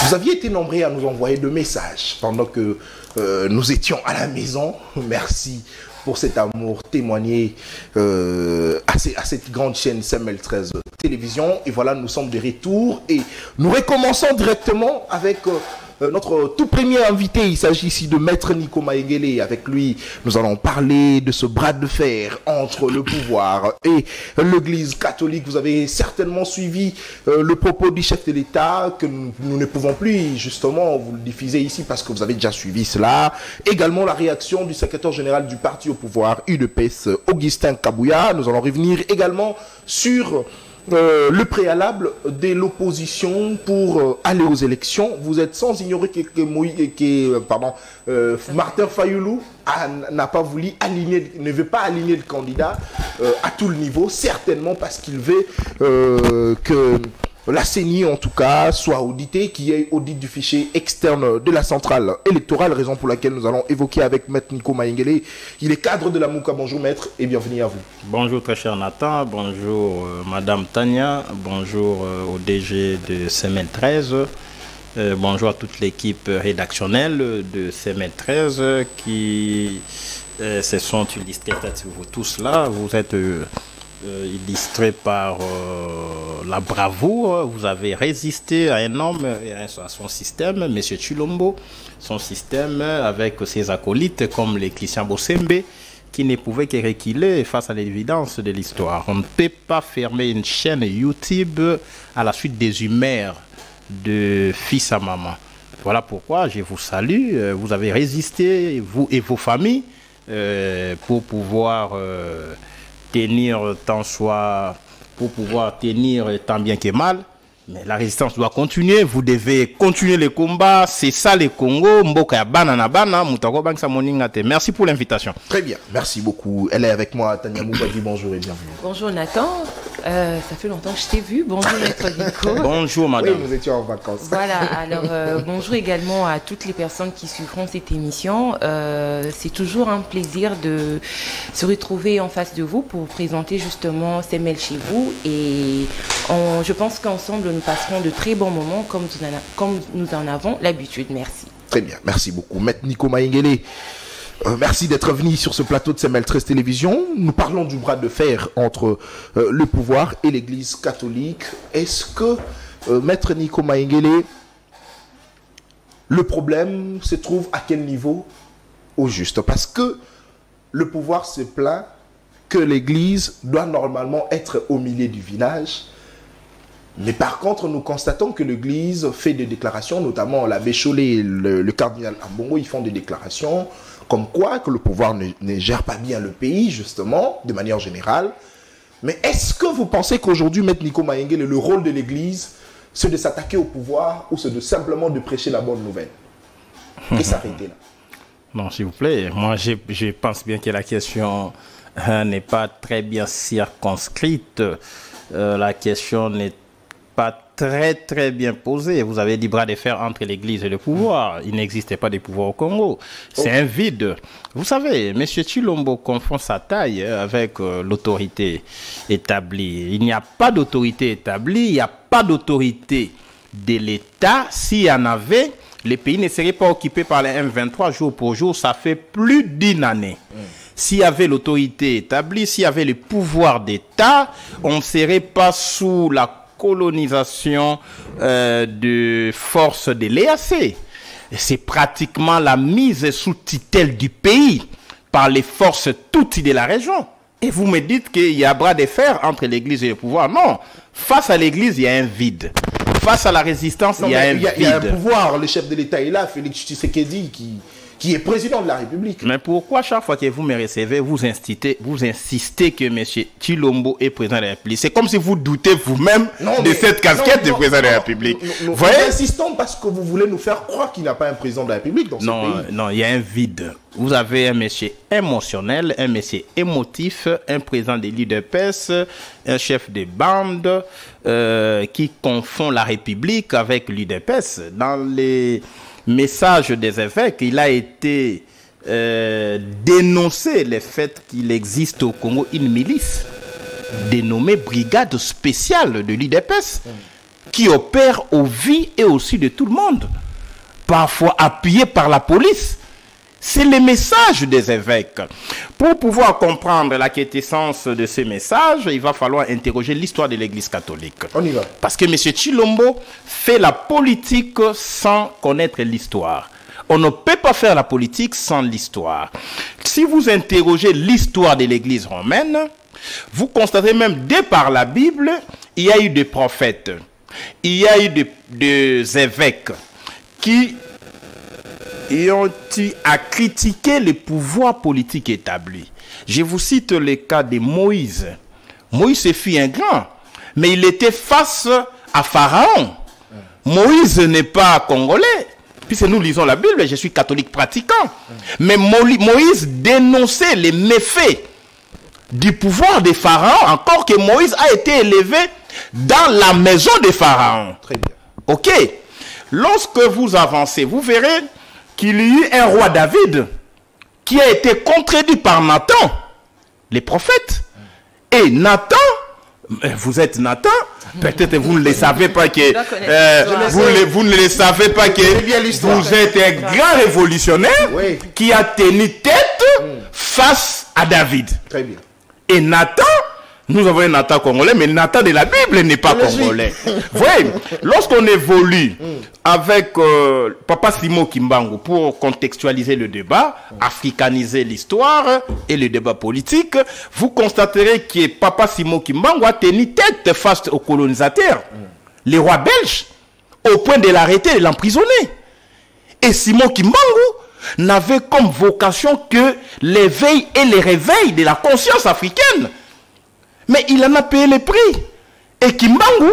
Vous aviez été nombreux à nous envoyer de messages pendant que nous étions à la maison. Merci pour cet amour témoigné à cette grande chaîne CML 13 Télévision. Et voilà, nous sommes de retour et nous recommençons directement avec notre tout premier invité. Il s'agit ici de Maître Nico Maïngele. Avec lui, nous allons parler de ce bras de fer entre le pouvoir et l'Église catholique. Vous avez certainement suivi le propos du chef de l'État que nous ne pouvons plus justement vous le diffuser ici parce que vous avez déjà suivi cela. Également la réaction du secrétaire général du parti au pouvoir UDPS, Augustin Kabouya. Nous allons revenir également sur le préalable de l'opposition pour aller aux élections. Vous êtes sans ignorer que Martin Fayoulou n'a pas voulu aligner, ne veut pas aligner le candidat à tout le niveau, certainement parce qu'il veut que la CENI, en tout cas, soit auditée, qu'il y ait audit du fichier externe de la centrale électorale, raison pour laquelle nous allons évoquer avec Maître Nico Maïngele. Il est cadre de la Mouka. Bonjour Maître et bienvenue à vous. Bonjour très cher Nathan, bonjour Madame Tania, bonjour au DG de CML 13, bonjour à toute l'équipe rédactionnelle de CML 13 qui se sont illustrés, vous tous là, vous êtes illustré par la bravoure, vous avez résisté à un homme et à son système, M. Chilombo, son système avec ses acolytes comme les Christian Bossembe, qui ne pouvaient que reculer face à l'évidence de l'histoire. On ne peut pas fermer une chaîne YouTube à la suite des humeurs de fils à maman. Voilà pourquoi je vous salue, vous avez résisté, vous et vos familles, pour pouvoir tenir tant bien que mal. Mais la résistance doit continuer, vous devez continuer les combats, c'est ça les Congo. Merci pour l'invitation. Très bien, merci beaucoup. Elle est avec moi, Tania Moubadi, bonjour et bienvenue. Bonjour Nathan, ça fait longtemps que je t'ai vu, bonjour Maître Nico. Bonjour madame. Oui, nous étions en vacances. Voilà, alors bonjour également à toutes les personnes qui suivront cette émission. C'est toujours un plaisir de se retrouver en face de vous pour vous présenter justement CML chez vous. Et je pense qu'ensemble, nous passerons de très bons moments comme nous en avons l'habitude. Merci. Très bien, merci beaucoup. Maître Nico Maïngele, merci d'être venu sur ce plateau de CML 13 Télévision. Nous parlons du bras de fer entre le pouvoir et l'Église catholique. Est-ce que, Maître Nico Maïngele, le problème se trouve à quel niveau au juste? Parce que le pouvoir se plaint que l'Église doit normalement être au milieu du village. Mais par contre, nous constatons que l'Église fait des déclarations, notamment l'abbé Chollet et le cardinal Ambongo, ils font des déclarations comme quoi que le pouvoir ne gère pas bien le pays, justement, de manière générale. Mais est-ce que vous pensez qu'aujourd'hui, Maître Nico Maïngele, le rôle de l'Église, c'est de s'attaquer au pouvoir ou c'est de simplement de prêcher la bonne nouvelle et s'arrêter là? Non, s'il vous plaît, moi je pense bien que la question n'est pas très bien circonscrite. La question n'est pas très bien posée. Vous avez dit bras de fer entre l'Église et le pouvoir. Il n'existait pas de pouvoir au Congo. C'est un vide. Vous savez, M. Chilombo confond sa taille avec l'autorité établie. Il n'y a pas d'autorité établie, il n'y a pas d'autorité de l'État. S'il y en avait, les pays ne seraient pas occupés par les M23 jour pour jour. Ça fait plus d'une année. S'il y avait l'autorité établie, s'il y avait le pouvoir d'État, on ne serait pas sous la colonisation de forces de l'EAC. C'est pratiquement la mise sous tutelle du pays par les forces toutes de la région. Et vous me dites qu'il y a bras de fer entre l'Église et le pouvoir. Non, face à l'Église, il y a un vide. Face à la résistance, il y a un vide. Il y a un pouvoir, le chef de l'État est là, Félix Tshisekedi, qui est président de la République. Mais pourquoi chaque fois que vous me recevez, vous insistez que M. Chilombo est président de la République? C'est comme si vous doutez vous-même de cette casquette de président de la République. Nous insistons parce que vous voulez nous faire croire qu'il n'y a pas un président de la République dans ce pays. Non, il y a un vide. Vous avez un monsieur émotionnel, un monsieur émotif, un président de l'UDPS, un chef de bande qui confond la République avec l'UDPS. Dans les message des évêques, il a été dénoncé le fait qu'il existe au Congo une milice dénommée Brigade spéciale de l'UDPS qui opèrent aux vies et aussi de tout le monde, parfois appuyés par la police. C'est le message des évêques. Pour pouvoir comprendre la quintessence de ces messages, il va falloir interroger l'histoire de l'Église catholique. On y va. Parce que M. Tshilombo fait la politique sans connaître l'histoire. On ne peut pas faire la politique sans l'histoire. Si vous interrogez l'histoire de l'Église romaine, vous constatez même, dès par la Bible, il y a eu des prophètes, il y a eu des évêques qui ont eu à critiquer le pouvoir politique établi. Je vous cite le cas de Moïse. Moïse fut un grand, mais il était face à Pharaon. Moïse n'est pas congolais. Puisque nous lisons la Bible, je suis catholique pratiquant. Mais Moïse dénonçait les méfaits du pouvoir des pharaons, encore que Moïse a été élevé dans la maison des pharaons. Très bien. Ok. Lorsque vous avancez, vous verrez qu'il y a eu un roi David qui a été contredit par Nathan, les prophètes. Et Nathan, vous êtes Nathan, peut-être vous ne le savez pas que vous ne le savez pas que vous êtes un grand révolutionnaire qui a tenu tête face à David. Très bien. Et Nathan, nous avons un Nathan congolais, mais Nathan de la Bible n'est pas congolais. Voyez, lorsqu'on évolue avec Papa Simon Kimbangu pour contextualiser le débat, africaniser l'histoire et le débat politique, vous constaterez que Papa Simon Kimbangu a tenu tête face aux colonisateurs, les rois belges, au point de l'arrêter et de l'emprisonner. Et Simon Kimbangu n'avait comme vocation que l'éveil et le réveil de la conscience africaine. Mais il en a payé le prix. Et Kimbangu,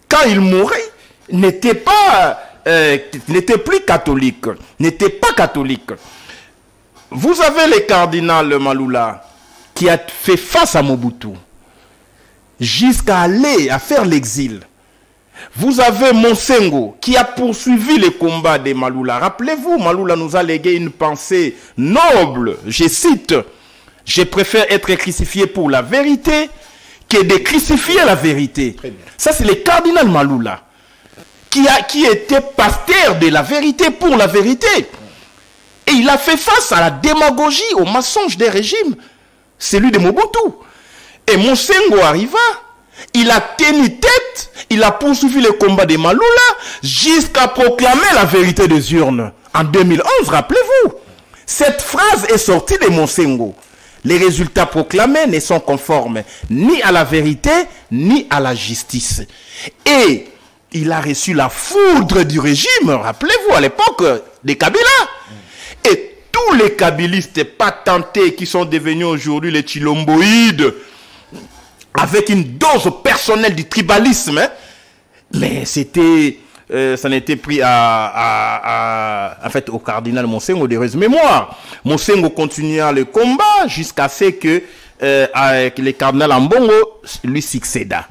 quand il mourait, n'était plus catholique. N'était pas catholique. Vous avez le cardinal Malula qui a fait face à Mobutu jusqu'à aller à faire l'exil. Vous avez Monsengo qui a poursuivi le combat de Malula. Rappelez-vous, Malula nous a légué une pensée noble. Je cite: « Je préfère être crucifié pour la vérité que de crucifier la vérité. » Ça, c'est le cardinal Malula qui était pasteur de la vérité pour la vérité. Et il a fait face à la démagogie, au mensonge des régimes, celui de Mobutu. Et Monsengo arriva. Il a tenu tête, il a poursuivi le combat de Malula jusqu'à proclamer la vérité des urnes. En 2011, rappelez-vous, cette phrase est sortie de Monsengo. Les résultats proclamés ne sont conformes ni à la vérité, ni à la justice. Et il a reçu la foudre du régime, rappelez-vous, à l'époque des Kabila. Et tous les kabylistes patentés qui sont devenus aujourd'hui les Tshilomboïdes, avec une dose personnelle du tribalisme, hein. Mais c'était, ça n'était pris en fait, au cardinal Monsengo de heureuse mémoire. Monsengo continua le combat jusqu'à ce que le cardinal Ambongo lui succéda.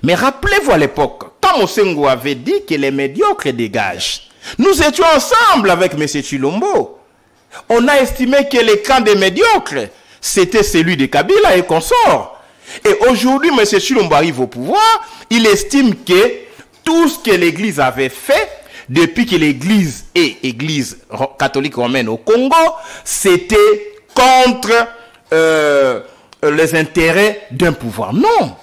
Mais rappelez-vous à l'époque, quand Monsengo avait dit que les médiocres dégagent, nous étions ensemble avec M. Tshilombo. On a estimé que le camp des médiocres, c'était celui de Kabila et consorts. Et aujourd'hui, M. Tshilombo arrive au pouvoir, il estime que tout ce que l'Église avait fait, depuis que l'Église est Église catholique romaine au Congo, c'était contre les intérêts d'un pouvoir. Non,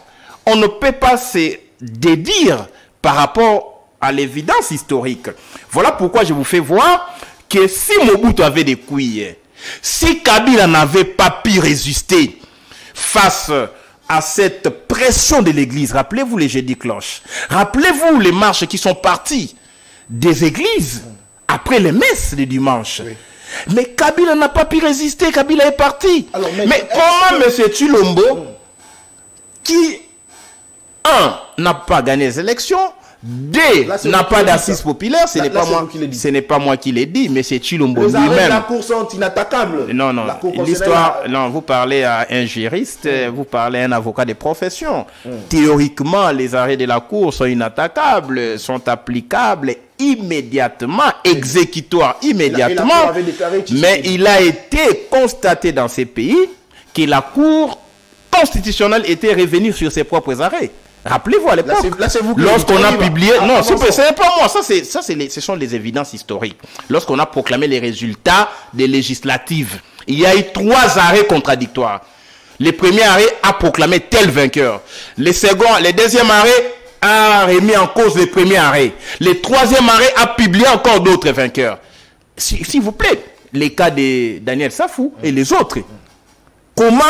on ne peut pas se dédire par rapport à l'évidence historique. Voilà pourquoi je vous fais voir que si Mobutu avait des couilles, si Kabila n'avait pas pu résister face à cette pression de l'église, rappelez-vous les jeudis cloches, rappelez-vous les marches qui sont parties des églises après les messes de dimanche. Oui. Mais Kabila n'a pas pu résister, Kabila est parti. Alors, mais comment M. Tshilombo, qui, n'a pas gagné les élections, n'a pas d'assises populaires, ce n'est pas moi qui l'ai dit, mais c'est Tshilombo lui-même. La cour sont inattaquables. Non, non, l'histoire, non, vous parlez à un juriste, vous parlez à un avocat de profession. Théoriquement, les arrêts de la cour sont inattaquables, sont applicables immédiatement, exécutoires immédiatement, mais il a été constaté dans ces pays que la cour constitutionnelle était revenue sur ses propres arrêts. Rappelez-vous à l'époque, lorsqu'on a publié... Non, ce n'est pas moi, ce sont les évidences historiques. Lorsqu'on a proclamé les résultats des législatives, il y a eu 3 arrêts contradictoires. Le premier arrêt a proclamé tel vainqueur. Le deuxième arrêt a remis en cause le premier arrêt. Le troisième arrêt a publié encore d'autres vainqueurs. S'il vous plaît, les cas de Daniel Safou et les autres. Comment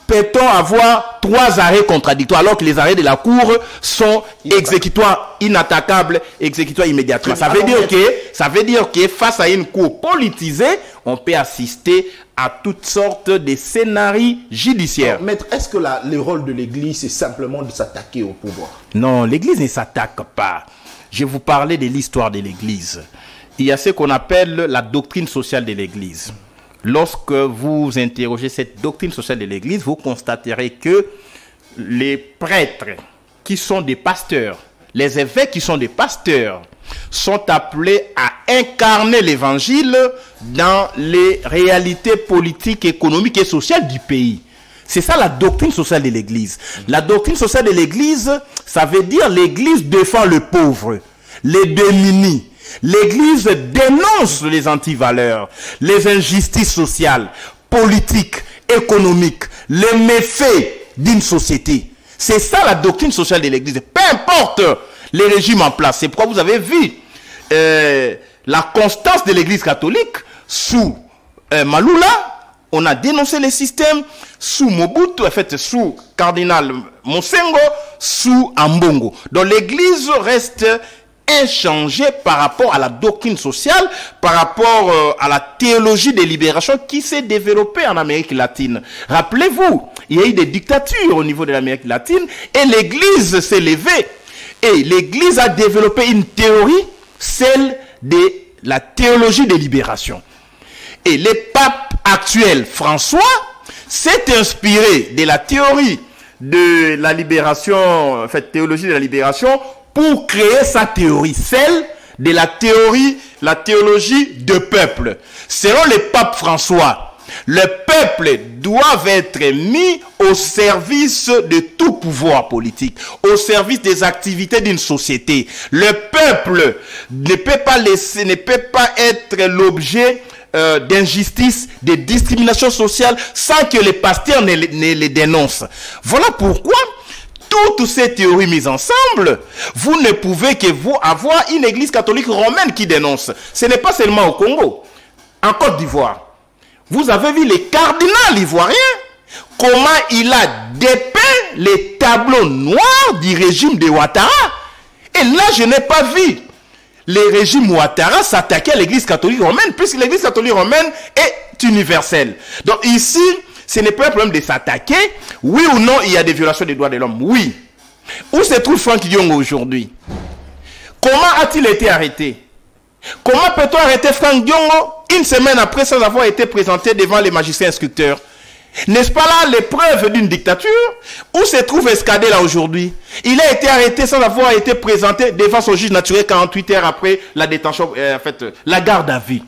peut-on avoir 3 arrêts contradictoires alors que les arrêts de la Cour sont exécutoires, inattaquables, exécutoires immédiatement? Ça veut dire que face à une Cour politisée, on peut assister à toutes sortes de scénarios judiciaires. Alors, maître, est-ce que le rôle de l'Église, c'est simplement de s'attaquer au pouvoir? Non, l'Église ne s'attaque pas. Je vais vous parler de l'histoire de l'Église. Il y a ce qu'on appelle la doctrine sociale de l'Église. Lorsque vous interrogez cette doctrine sociale de l'Église, vous constaterez que les prêtres qui sont des pasteurs, les évêques qui sont des pasteurs, sont appelés à incarner l'Évangile dans les réalités politiques, économiques et sociales du pays. C'est ça la doctrine sociale de l'Église. La doctrine sociale de l'Église, ça veut dire l'Église défend le pauvre, les démunis. L'Église dénonce les antivaleurs, les injustices sociales, politiques, économiques, les méfaits d'une société. C'est ça la doctrine sociale de l'Église. Peu importe les régimes en place. C'est pourquoi vous avez vu la constance de l'Église catholique sous Malula. On a dénoncé les systèmes sous Mobutu, en fait sous Cardinal Monsengo, sous Ambongo. Donc l'Église reste inchangé par rapport à la doctrine sociale, par rapport à la théologie des libérations qui s'est développée en Amérique latine. Rappelez-vous, il y a eu des dictatures au niveau de l'Amérique latine et l'Église s'est levée. Et l'Église a développé une théorie, celle de la théologie des libérations. Et le pape actuel, François, s'est inspiré de la théorie de la libération, en fait, théologie de la libération, pour créer sa théorie, celle de la théologie de peuple. Selon le pape François, le peuple doit être mis au service de tout pouvoir politique, au service des activités d'une société. Le peuple ne peut pas être l'objet d'injustice, de discrimination sociale sans que les pasteurs ne les dénoncent. Voilà pourquoi toutes ces théories mises ensemble, vous ne pouvez que vous avoir une église catholique romaine qui dénonce. Ce n'est pas seulement au Congo. En Côte d'Ivoire, vous avez vu les cardinals ivoiriens, comment il a dépeint les tableaux noirs du régime de Ouattara. Et là, je n'ai pas vu le régime Ouattara s'attaquer à l'église catholique romaine, puisque l'église catholique romaine est universelle. Donc ici, ce n'est pas un problème de s'attaquer. Oui ou non, il y a des violations des droits de l'homme. Oui. Où se trouve Franck Diongo aujourd'hui? Comment a-t-il été arrêté? Comment peut-on arrêter Franck Diongo une semaine après sans avoir été présenté devant les magistrats instructeurs? N'est-ce pas là l'épreuve d'une dictature? Où se trouve Escadé là aujourd'hui? Il a été arrêté sans avoir été présenté devant son juge naturel 48 heures après la détention, la garde à vue.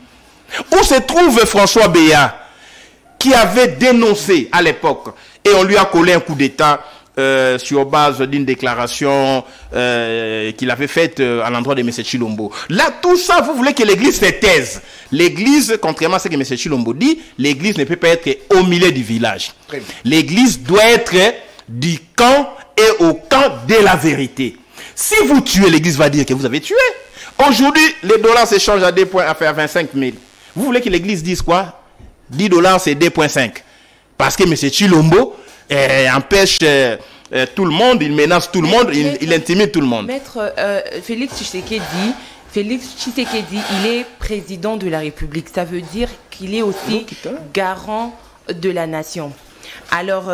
Où se trouve François Béat, qui avait dénoncé à l'époque, et on lui a collé un coup d'État sur base d'une déclaration qu'il avait faite à l'endroit de M. Chilombo. Là, tout ça, vous voulez que l'Église se taise. L'Église, contrairement à ce que M. Chilombo dit, l'Église ne peut pas être au milieu du village. L'Église doit être du camp et au camp de la vérité. Si vous tuez, l'Église va dire que vous avez tué. Aujourd'hui, les dollars s'échangent à 25 000. Vous voulez que l'Église dise quoi? 10 $, c'est 2,5. Parce que M. Chilombo empêche tout le monde, il menace tout le monde, il intimide tout le monde. Maître Félix Tshisekedi, il est président de la République. Ça veut dire qu'il est aussi garant de la nation. Alors,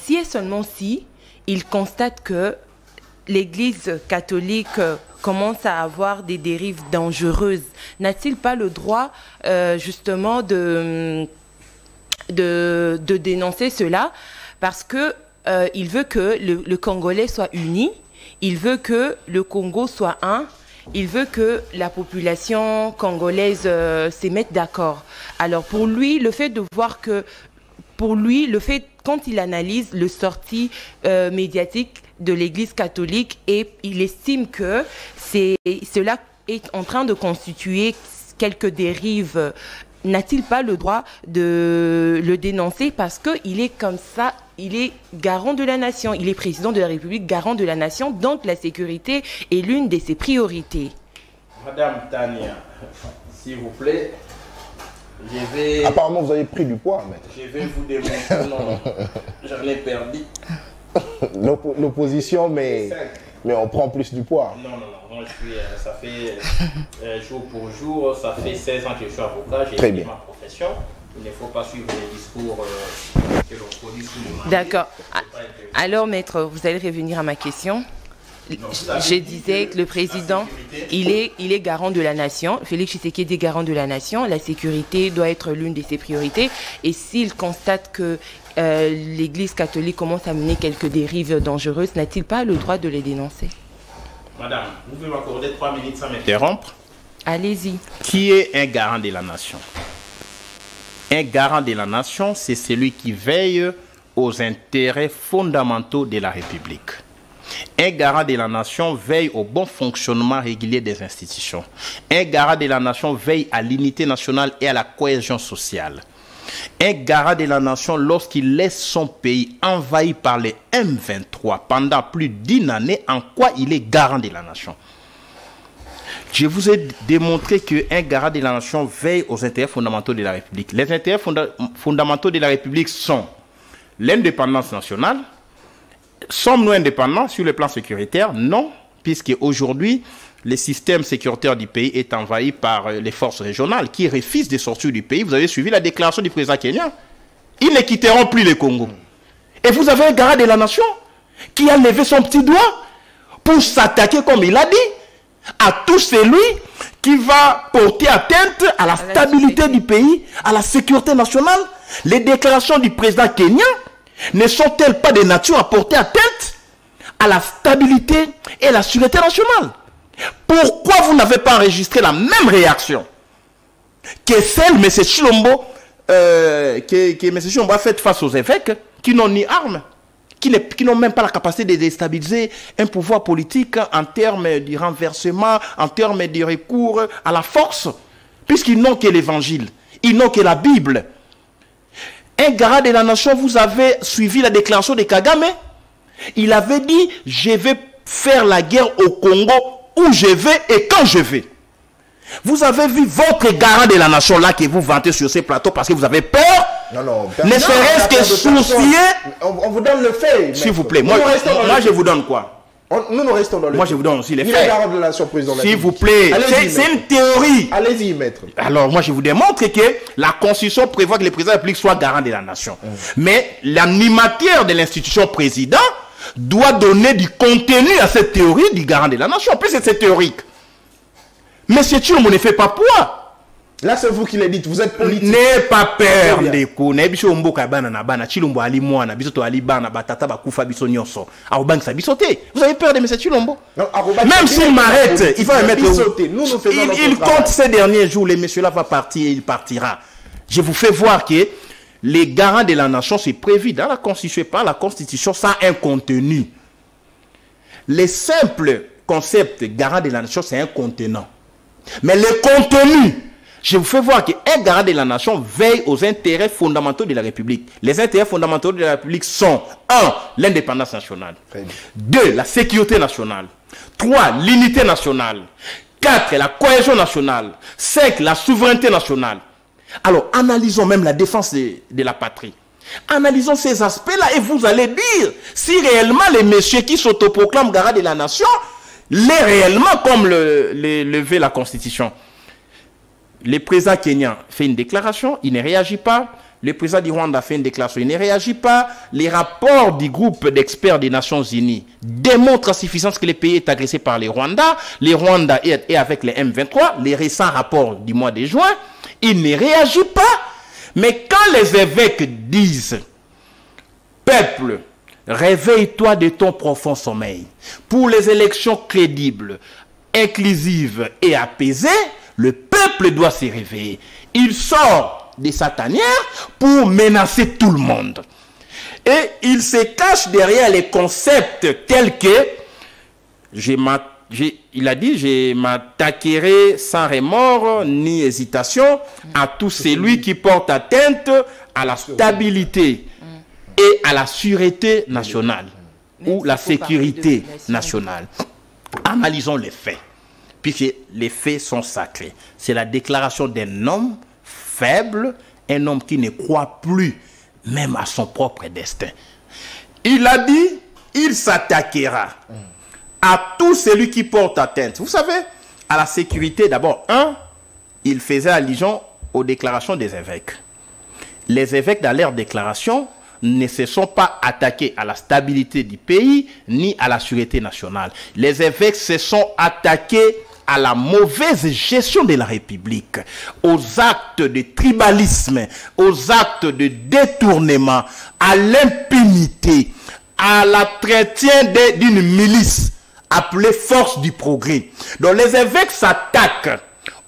si et seulement si, il constate que l'Église catholique commence à avoir des dérives dangereuses, n'a-t-il pas le droit justement de dénoncer cela? Parce que il veut que le Congolais soit uni, il veut que le Congo soit un, il veut que la population congolaise se mette d'accord. Alors pour lui, le fait de voir que, quand il analyse le sortie médiatique de l'Église catholique, et il estime que cela est en train de constituer quelques dérives, n'a-t-il pas le droit de le dénoncer parce qu'il est comme ça, il est garant de la nation, il est président de la République, garant de la nation, donc la sécurité est l'une de ses priorités. Madame Tania, s'il vous plaît, je vais... Apparemment, vous avez pris du poids, maître. Je vais vous démontrer, non, j'en ai perdu. L'opposition, mais on prend plus du poids. Non, moi ça fait jour pour jour, ça fait 16 ans que je suis avocat, j'ai fait ma profession. Il ne faut pas suivre les discours que l'on produit sous le mandat. D'accord. Alors, maître, vous allez revenir à ma question. Je disais que le président, il est garant de la nation. Félix Tshisekedi est garant de la nation. La sécurité doit être l'une de ses priorités. Et s'il constate que l'Église catholique commence à mener quelques dérives dangereuses, n'a-t-il pas le droit de les dénoncer? Madame, vous pouvez m'accorder 3 minutes sans m'interrompre? Allez-y. Qui est un garant de la nation? Un garant de la nation, c'est celui qui veille aux intérêts fondamentaux de la République. Un garant de la nation veille au bon fonctionnement régulier des institutions. Un garant de la nation veille à l'unité nationale et à la cohésion sociale. Un garant de la nation, lorsqu'il laisse son pays envahi par les M23 pendant plus d'1 année, en quoi il est garant de la nation? Je vous ai démontré qu'un garant de la nation veille aux intérêts fondamentaux de la République. Les intérêts fondamentaux de la République sont l'indépendance nationale. Sommes-nous indépendants sur le plan sécuritaire? Non, puisque aujourd'hui, le système sécuritaire du pays est envahi par les forces régionales qui refusent de sortir du pays. Vous avez suivi la déclaration du président kenyan. Ils ne quitteront plus le Congo. Et vous avez un garant de la nation qui a levé son petit doigt pour s'attaquer, comme il a dit, à tout celui qui va porter atteinte à la stabilité du pays, à la sécurité nationale. Les déclarations du président kenyan ne sont-elles pas de nature à porter atteinte à la stabilité et à la sécurité nationale? Pourquoi vous n'avez pas enregistré la même réaction que celle M. Chilombo, que M. Chilombo a faite face aux évêques qui n'ont ni armes, qui n'ont même pas la capacité de déstabiliser un pouvoir politique en termes de renversement, en termes de recours à la force, puisqu'ils n'ont que l'évangile, ils n'ont que la Bible. Un garant de la nation, vous avez suivi la déclaration de Kagame. Il avait dit, je vais faire la guerre au Congo où je vais et quand je vais. Vous avez vu votre garant de la nation là que vous vantez sur ces plateaux parce que vous avez peur. Non, ne serait-ce que soucier. On vous donne le fait. S'il vous plaît, moi je vous donne quoi? Nous restons dans le fait. Moi je vous donne aussi les faits. Il est garant de la nation, président. S'il vous plaît, c'est une théorie. Allez-y, maître. Alors moi je vous démontre que la Constitution prévoit que le président de la République soit garant de la nation. Mais l'animateur de l'institution président doit donner du contenu à cette théorie du garant de la nation. En plus c'est théorique. Monsieur Chilombo ne fait pas poids. Là, c'est vous qui le dites, vous êtes politique. N'ayez pas peur, ndeko. N'ayez biso mboka bana na bana. Chilombo ali mwana, biso to ali bana, batata bakufa biso nyonso. Arobang sa bisoté. Vous avez peur de monsieur Chilombo? Même s'il m'arrête, il va me mettre il compte ces derniers jours, le monsieur là va partir et il partira. Je vous fais voir que les garants de la nation, c'est prévu dans la Constitution, par la Constitution, ça a un contenu. Les simples concepts garant de la nation, c'est un contenant. Mais le contenu, je vous fais voir qu'un garant de la nation veille aux intérêts fondamentaux de la République. Les intérêts fondamentaux de la République sont 1. L'indépendance nationale. 2. La sécurité nationale. 3. L'unité nationale. 4. La cohésion nationale. 5. La souveraineté nationale. Alors, analysons même la défense de la patrie. Analysons ces aspects-là et vous allez dire si réellement les messieurs qui s'autoproclament garant de la nation l'est réellement comme le veut la Constitution. Le président kenyan fait une déclaration, il ne réagit pas. Le président du Rwanda fait une déclaration, il ne réagit pas. Les rapports du groupe d'experts des Nations Unies démontrent à suffisance que le pays est agressé par les Rwandais. Les Rwandais est avec les M23. Les récents rapports du mois de juin, il ne réagit pas. Mais quand les évêques disent « Peuple, réveille-toi de ton profond sommeil. Pour les élections crédibles, inclusives et apaisées, le peuple doit se réveiller. » Il sort de sa tanière pour menacer tout le monde. Et il se cache derrière les concepts tels que, il a dit, je m'attaquerai sans remords ni hésitation à tout celui qui porte atteinte à la stabilité et à la sûreté nationale ou la sécurité nationale. Analysons les faits, puisque les faits sont sacrés. C'est la déclaration d'un homme faible, un homme qui ne croit plus même à son propre destin. Il a dit, il s'attaquera à tout celui qui porte atteinte. Vous savez, à la sécurité, d'abord, il faisait allusion aux déclarations des évêques. Les évêques, dans leurs déclarations, ne se sont pas attaqués à la stabilité du pays, ni à la sûreté nationale. Les évêques se sont attaqués à la mauvaise gestion de la République, aux actes de tribalisme, aux actes de détournement, à l'impunité, à l'entretien d'une milice appelée Force du Progrès. Donc les évêques s'attaquent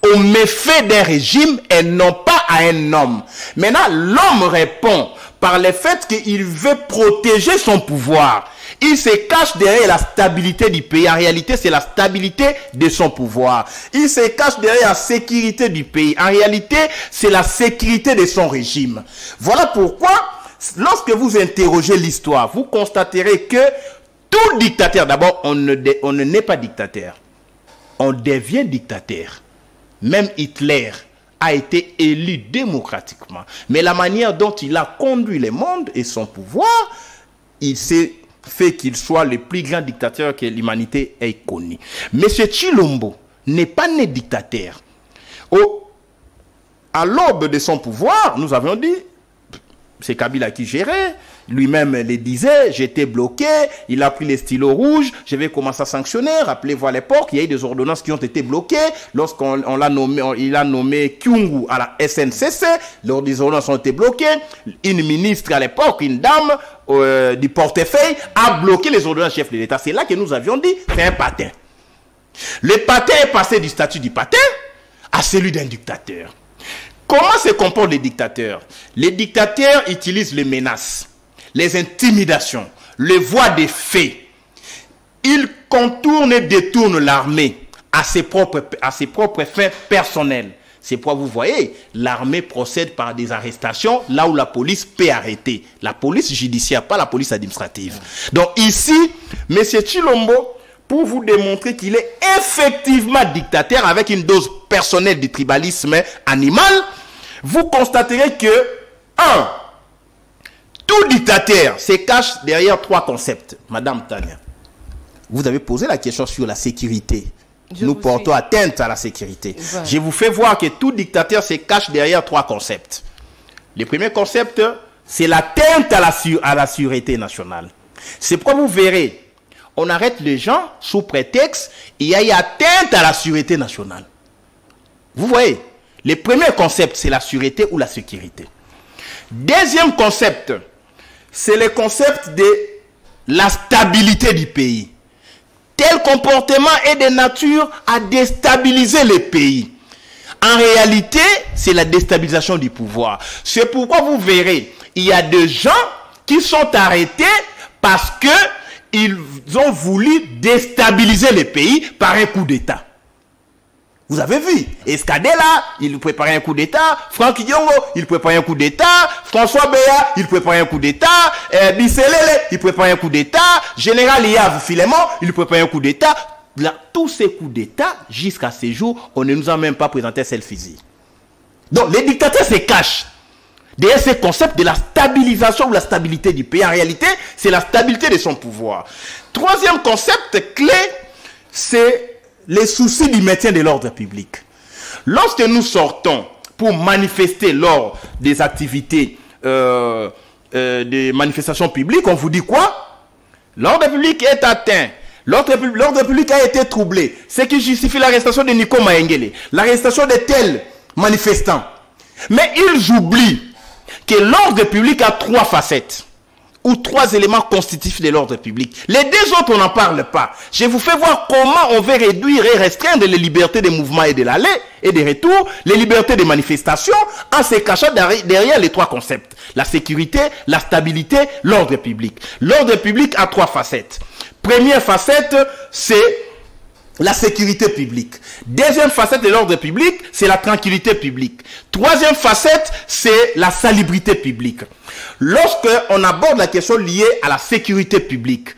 aux méfaits d'un régime et non pas à un homme. Maintenant, l'homme répond par le fait qu'il veut protéger son pouvoir. Il se cache derrière la stabilité du pays. En réalité, c'est la stabilité de son pouvoir. Il se cache derrière la sécurité du pays. En réalité, c'est la sécurité de son régime. Voilà pourquoi, lorsque vous interrogez l'histoire, vous constaterez que tout dictateur, d'abord, on ne naît pas dictateur. On devient dictateur. Même Hitler a été élu démocratiquement. Mais la manière dont il a conduit le monde et son pouvoir, il s'est fait qu'il soit le plus grand dictateur que l'humanité ait connu. M. Tshilombo n'est pas né dictateur. À l'aube de son pouvoir, nous avions dit, c'est Kabila qui gérait, lui-même le disait, j'étais bloqué, il a pris les stylos rouges, je vais commencer à sanctionner. Rappelez-vous à l'époque, il y a eu des ordonnances qui ont été bloquées. Lorsqu'on l'a nommé, il a nommé Kyungu à la SNCC, les ordonnances ont été bloquées. Une ministre à l'époque, une dame du portefeuille, a bloqué les ordonnances chef de l'État. C'est là que nous avions dit, c'est un patin. Le patin est passé du statut du patin à celui d'un dictateur. Comment se comportent les dictateurs? Les dictateurs utilisent les menaces, les intimidations, les voies des faits. Ils contournent et détournent l'armée à ses propres fins personnelles. C'est pourquoi vous voyez, l'armée procède par des arrestations là où la police peut arrêter. La police judiciaire, pas la police administrative. Donc ici, M. Tshilombo, pour vous démontrer qu'il est effectivement dictateur avec une dose personnelle de tribalisme animal, vous constaterez que, tout dictateur se cache derrière trois concepts. Madame Tania, vous avez posé la question sur la sécurité. Nous portons atteinte à la sécurité. Voilà. Je vous fais voir que tout dictateur se cache derrière trois concepts. Le premier concept, c'est l'atteinte à la sûreté nationale. C'est pourquoi vous verrez, on arrête les gens sous prétexte il y a une atteinte à la sûreté nationale. Vous voyez, le premier concept, c'est la sûreté ou la sécurité. Deuxième concept, c'est le concept de la stabilité du pays. Tel comportement est de nature à déstabiliser le pays. En réalité, c'est la déstabilisation du pouvoir. C'est pourquoi vous verrez, il y a des gens qui sont arrêtés parce qu'ils ont voulu déstabiliser le pays par un coup d'État. Vous avez vu, Escadela, il préparait un coup d'État, Franck Diongo, il préparait un coup d'État, François Béa, il préparait un coup d'État, Bisselele, il préparait un coup d'État, Général Yav Filemon, il préparait un coup d'État. Tous ces coups d'État, jusqu'à ce jour, on ne nous a même pas présenté celle-ci. Donc, les dictateurs se cachent derrière ce concept de la stabilisation ou la stabilité du pays. En réalité, c'est la stabilité de son pouvoir. Troisième concept clé, c'est les soucis du maintien de l'ordre public. Lorsque nous sortons pour manifester lors des activités, des manifestations publiques, on vous dit quoi? L'ordre public est atteint. L'ordre public a été troublé. Ce qui justifie l'arrestation de Nico Maengele, l'arrestation de tels manifestants. Mais ils oublient que l'ordre public a trois facettes. ou 3 éléments constitutifs de l'ordre public. Les 2 autres, on n'en parle pas. Je vous fais voir comment on veut réduire et restreindre les libertés des mouvements et de l'aller et des retours, les libertés des manifestations, en se cachant derrière les 3 concepts. La sécurité, la stabilité, l'ordre public. L'ordre public a 3 facettes. Première facette, c'est la sécurité publique. Deuxième facette de l'ordre public, c'est la tranquillité publique. Troisième facette, c'est la salubrité publique. Lorsqu'on aborde la question liée à la sécurité publique,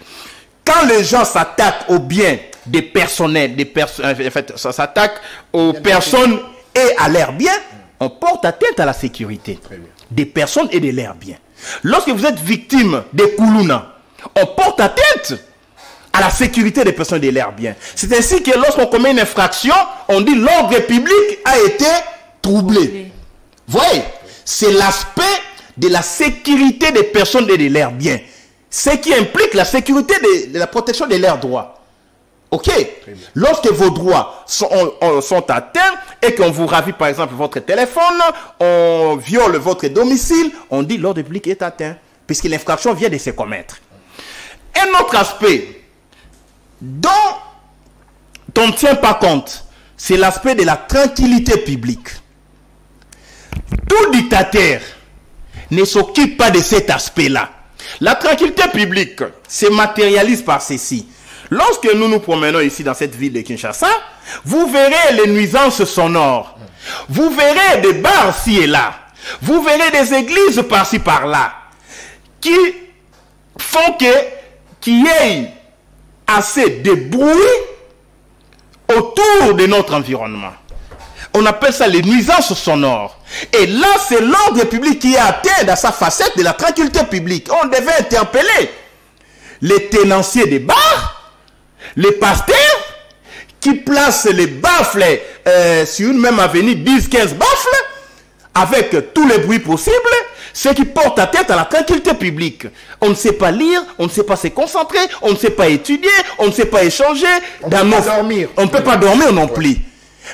quand les gens s'attaquent aux biens des personnels, en fait, ça s'attaque aux personnes et à leurs biens, on porte atteinte à la sécurité des personnes et de leurs biens. Lorsque vous êtes victime des Koulouna, on porte atteinte à la sécurité des personnes et de leurs biens. C'est ainsi que lorsqu'on commet une infraction, on dit l'ordre public a été troublé. Vous voyez, c'est l'aspect de la sécurité des personnes et de leurs biens. Ce qui implique la sécurité de la protection de leurs droits. Ok? Lorsque vos droits sont atteints et qu'on vous ravit par exemple votre téléphone, on viole votre domicile, on dit l'ordre public est atteint, puisque l'infraction vient de se commettre. Un autre aspect dont on ne tient pas compte, c'est l'aspect de la tranquillité publique. Tout dictateur ne s'occupe pas de cet aspect-là. La tranquillité publique se matérialise par ceci. Lorsque nous nous promenons ici dans cette ville de Kinshasa, vous verrez les nuisances sonores. Vous verrez des bars ci et là. Vous verrez des églises par-ci par-là qui font qu'il y ait assez de bruit autour de notre environnement. On appelle ça les nuisances sonores. Et là, c'est l'ordre public qui est atteint dans sa facette de la tranquillité publique. On devait interpeller les tenanciers des bars, les pasteurs, qui placent les baffles sur une même avenue, 10-15 baffles, avec tous les bruits possibles, ce qui porte atteinte à la tranquillité publique. On ne sait pas lire, on ne sait pas se concentrer, on ne sait pas étudier, on ne sait pas échanger. On ne peut pas dormir non plus.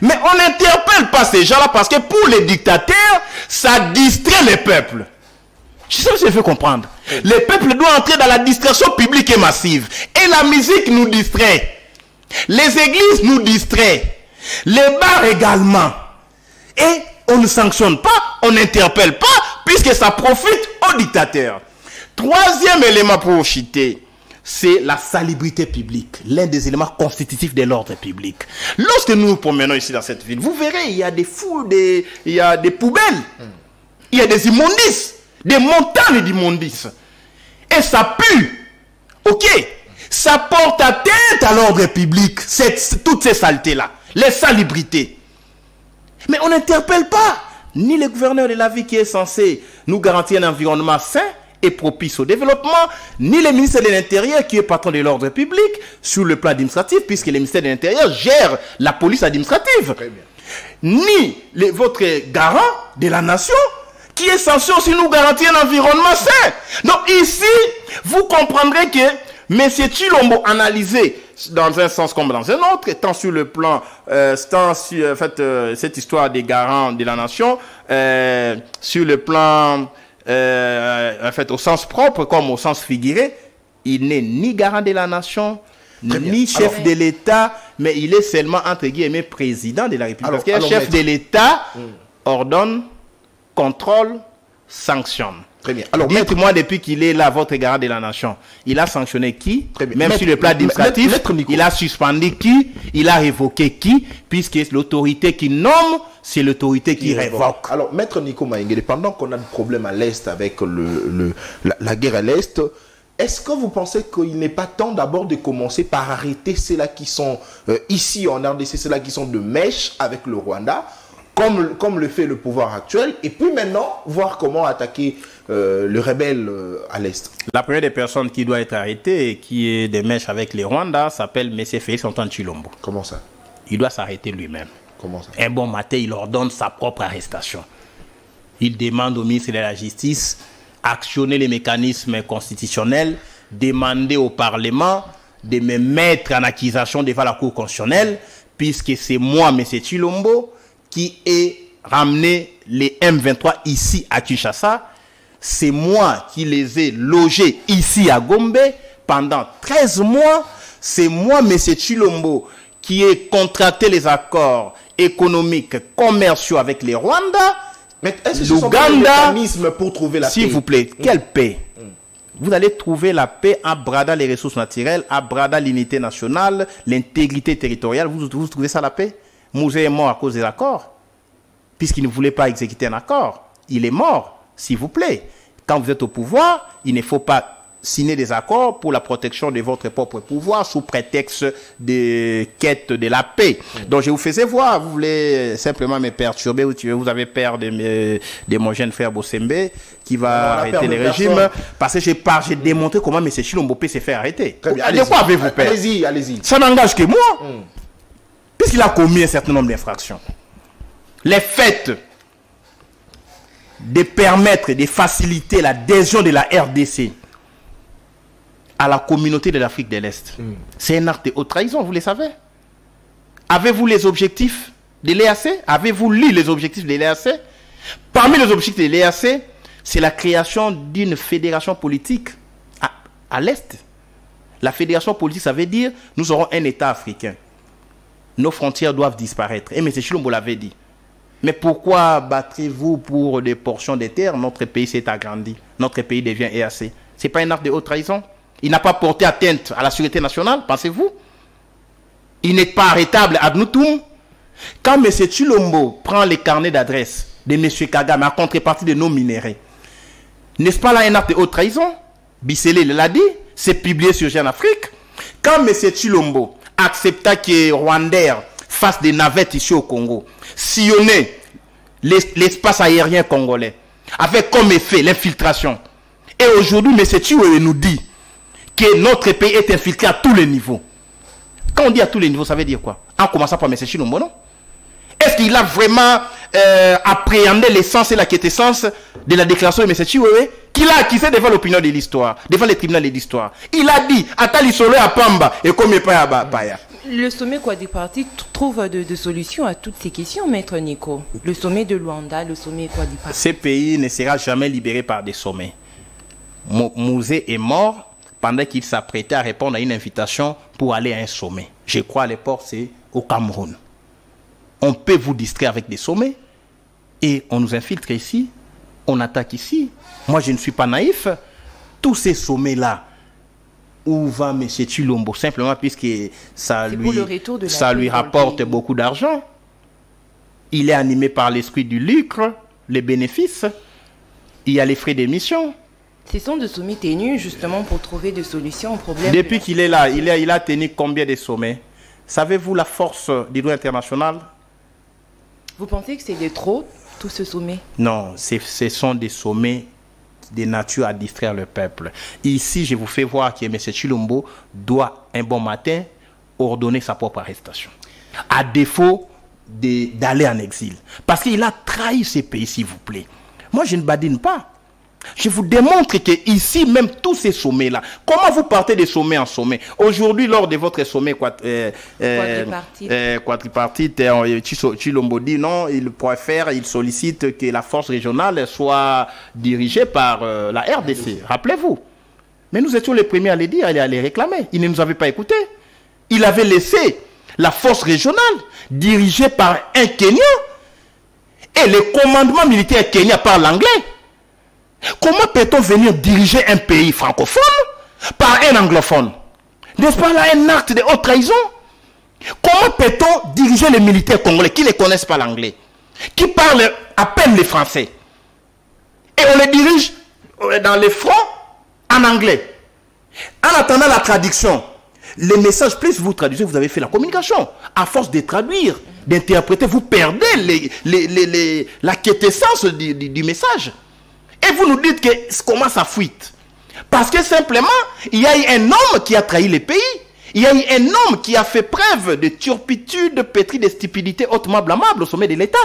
Mais on n'interpelle pas ces gens-là parce que pour les dictateurs, ça distrait les peuples. Je sais pas si je fais comprendre. Les peuples doivent entrer dans la distraction publique et massive. Et la musique nous distrait. Les églises nous distraient. Les bars également. Et on ne sanctionne pas, on n'interpelle pas, puisque ça profite aux dictateurs. Troisième élément pour citer, c'est la salubrité publique, l'un des éléments constitutifs de l'ordre public. Lorsque nous nous promenons ici dans cette ville, vous verrez, il y a des fous, il y a des poubelles, il y a des immondices, des montagnes d'immondices. Et ça pue, ok? Ça porte atteinte à l'ordre public, toutes ces saletés-là, les salubrités. Mais on n'interpelle pas ni le gouverneur de la ville qui est censé nous garantir un environnement sain et propice au développement, ni le ministère de l'Intérieur qui est patron de l'ordre public sur le plan administratif, puisque le ministère de l'Intérieur gère la police administrative, ni votre garant de la nation qui est censé aussi nous garantir un environnement sain. Donc ici, vous comprendrez que M. Tshilombo analysé dans un sens comme dans un autre, tant sur le plan, tant sur cette histoire des garants de la nation, sur le plan au sens propre comme au sens figuré, il n'est ni garant de la nation, ni chef de l'État, mais il est seulement, entre guillemets, président de la République. Parce que le chef de l'État ordonne, contrôle, sanctionne. Très bien. Alors, dites-moi, depuis qu'il est là, votre garant de la nation, il a sanctionné qui? Même sur le plan administratif, il a suspendu qui? Il a révoqué qui? Puisque l'autorité qui nomme, c'est l'autorité qui révoque. Alors, Maître Nico Maïngé, pendant qu'on a des problèmes à l'Est avec la guerre à l'Est, est-ce que vous pensez qu'il n'est pas temps d'abord de commencer par arrêter ceux-là qui sont ici en RDC, ceux-là qui sont de mèche avec le Rwanda, comme le fait le pouvoir actuel, et puis maintenant, voir comment attaquer le rebelle à l'Est? La première des personnes qui doit être arrêtée et qui est de mèche avec les Rwandais s'appelle M. Félix Antoine Tshilombo. Comment ça? Il doit s'arrêter lui-même. Comment ça? Un bon matin, il ordonne sa propre arrestation. Il demande au ministre de la Justice actionner les mécanismes constitutionnels, demander au Parlement de me mettre en accusation devant la Cour constitutionnelle, puisque c'est moi, M. Tshilombo, qui ai ramené les M23 ici à Kinshasa, c'est moi qui les ai logés ici à Gombe pendant 13 mois. C'est moi, M. Tshilombo, qui ai contracté les accords économiques, commerciaux avec les Rwandais. Mais est-ce que ce sont des mécanismes pour trouver la paix? S'il vous plaît, quelle paix? Vous allez trouver la paix en bradant les ressources naturelles, en bradant l'unité nationale, l'intégrité territoriale. Vous trouvez ça la paix? Mouzé est mort à cause des accords, puisqu'il ne voulait pas exécuter un accord. Il est mort, s'il vous plaît. Quand vous êtes au pouvoir, il ne faut pas signer des accords pour la protection de votre propre pouvoir sous prétexte de quête de la paix. Donc je vous faisais voir, vous voulez simplement me perturber, vous avez peur de mon jeune frère Bossembe qui va arrêter le régime, parce que j'ai démontré comment M. Tshilombo peut se faire arrêter. Très bien. De quoi avez-vous peur? Allez-y, allez-y. Ça n'engage que moi, puisqu'il a commis un certain nombre d'infractions. Les faits de permettre, de faciliter l'adhésion de la RDC à la communauté de l'Afrique de l'Est. C'est un acte de haute trahison, vous le savez. Avez-vous les objectifs de l'EAC? Avez-vous lu les objectifs de l'EAC? Parmi les objectifs de l'EAC, c'est la création d'une fédération politique à l'Est. La fédération politique, ça veut dire nous aurons un État africain. Nos frontières doivent disparaître. Et M. Tshilombo l'avait dit. Mais pourquoi battrez-vous pour des portions de terre? Notre pays s'est agrandi. Notre pays devient EAC. Ce n'est pas un acte de haute trahison? Il n'a pas porté atteinte à la sécurité nationale, pensez-vous? Il n'est pas arrêtable ad nutum. Quand M. Tshilombo prend les carnets d'adresse de M. Kagame en contrepartie de nos minéraux, n'est-ce pas là un acte de haute trahison? Bissele l'a dit, c'est publié sur Jeune Afrique. Quand M. Tshilombo accepta que Rwandais fassent des navettes ici au Congo, sillonner l'espace aérien congolais, avec comme effet l'infiltration. Et aujourd'hui, M. Tshilombo nous dit que notre pays est infiltré à tous les niveaux. Quand on dit à tous les niveaux, ça veut dire quoi? En commençant par M. Tshilombo, non? Est-ce qu'il a vraiment appréhendé l'essence et la quintessence de la déclaration de M. Tshilombo qu'il a acquise devant l'opinion de l'histoire, devant les tribunaux de l'histoire? Il a dit, Atali Solo à Pamba et comme il pas à Paya. Le sommet quadripartite trouve de solutions à toutes ces questions, Maître Nico. Le sommet de Luanda, le sommet quadripartite. Ce pays ne sera jamais libéré par des sommets. Mouzé est mort pendant qu'il s'apprêtait à répondre à une invitation pour aller à un sommet. Je crois à l'époque, c'est au Cameroun. On peut vous distraire avec des sommets et on nous infiltre ici, on attaque ici. Moi, je ne suis pas naïf. Tous ces sommets-là, où va M. Tshilombo? Simplement puisque ça lui rapporte beaucoup d'argent. Il est animé par l'esprit du lucre, les bénéfices. Il y a les frais d'émission. Ce sont des sommets tenus justement pour trouver des solutions aux problèmes. Depuis qu'il est là, il a tenu combien de sommets? Savez-vous la force du droit international? Vous pensez que c'est de trop, tout ce sommet? Non, ce sont des sommets de nature à distraire le peuple. Ici, je vous fais voir que M. Tshilombo doit un bon matin ordonner sa propre arrestation. À défaut d'aller en exil. Parce qu'il a trahi ce pays, s'il vous plaît. Moi, je ne badine pas. Je vous démontre que ici, même tous ces sommets-là, comment vous partez de sommet en sommet? Aujourd'hui, lors de votre sommet quadripartite, Tshilombo dit non, il préfère, il sollicite que la force régionale soit dirigée par la RDC. Rappelez-vous. Mais nous étions les premiers à le dire, à les réclamer. Il ne nous avait pas écoutés. Il avait laissé la force régionale dirigée par un Kenyan et le commandement militaire kenyan par l'anglais. Comment peut-on venir diriger un pays francophone par un anglophone? N'est-ce pas là un acte de haute trahison? Comment peut-on diriger les militaires congolais qui ne connaissent pas l'anglais, qui parlent à peine le français, et on les dirige dans les fronts en anglais? En attendant la traduction, les messages, plus vous traduisez, vous avez fait la communication. À force de traduire, d'interpréter, vous perdez la quintessence du message. Et vous nous dites que comment ça fuite? Parce que simplement, il y a eu un homme qui a trahi le pays. Il y a eu un homme qui a fait preuve de turpitude, pétri de stupidité hautement blâmable au sommet de l'État.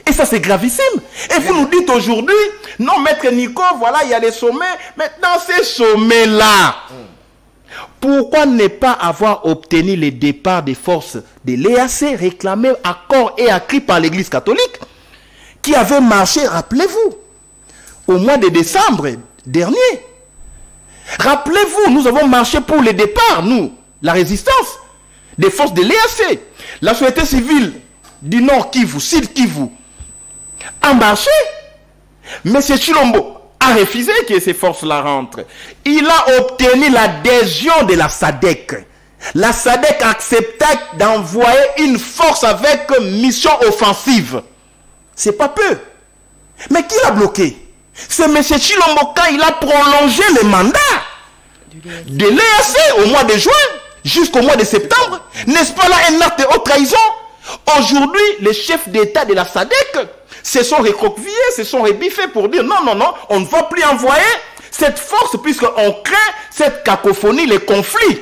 Et ça, c'est gravissime. Et vous nous dites aujourd'hui, non, Maître Nico, voilà, il y a des sommets. Maintenant, ces sommets-là, pourquoi ne pas avoir obtenu le départ des forces de l'EAC réclamé à corps et à cri par l'Église catholique qui avait marché, rappelez-vous, au mois de décembre dernier. Rappelez-vous, nous avons marché pour le départ, nous, la résistance des forces de l'EAC. La société civile du Nord Kivu, Sud Kivu, a marché. M. Chilombo a refusé que ces forces-là rentrent. Il a obtenu l'adhésion de la SADC. La SADC accepta d'envoyer une force avec mission offensive. C'est pas peu. Mais qui l'a bloqué? C'est M. Chilombo quand il a prolongé le mandat de l'EAC au mois de juin jusqu'au mois de septembre. N'est-ce pas là un acte de haute trahison? Aujourd'hui, les chefs d'État de la SADC se sont recroquevillés, se sont rebiffés pour dire non, non, non, on ne va plus envoyer cette force puisqu'on crée cette cacophonie, les conflits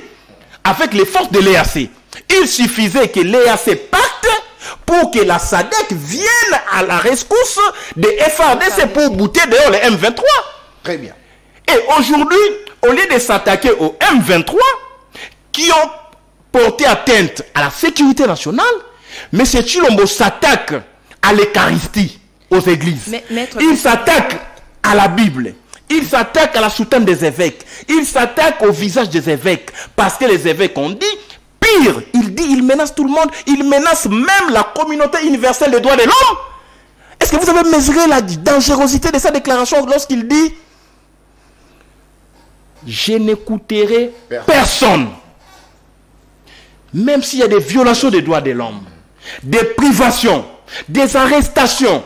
avec les forces de l'EAC. Il suffisait que l'EAC parte pour que la SADC vienne à la rescousse des FARDC pour bouter dehors les M23. Très bien. Et aujourd'hui, au lieu de s'attaquer aux M23 qui ont porté atteinte à la sécurité nationale, M. Chilombo s'attaque à l'Eucharistie, aux églises. Il s'attaque à la Bible. Il s'attaque à la soutane des évêques. Il s'attaque au visage des évêques. Parce que les évêques ont dit, pire, il menace tout le monde. Il menace même la communauté universelle des droits de l'homme. Est-ce que vous avez mesuré la dangerosité de sa déclaration lorsqu'il dit « Je n'écouterai personne ». Même s'il y a des violations des droits de l'homme, des privations, des arrestations,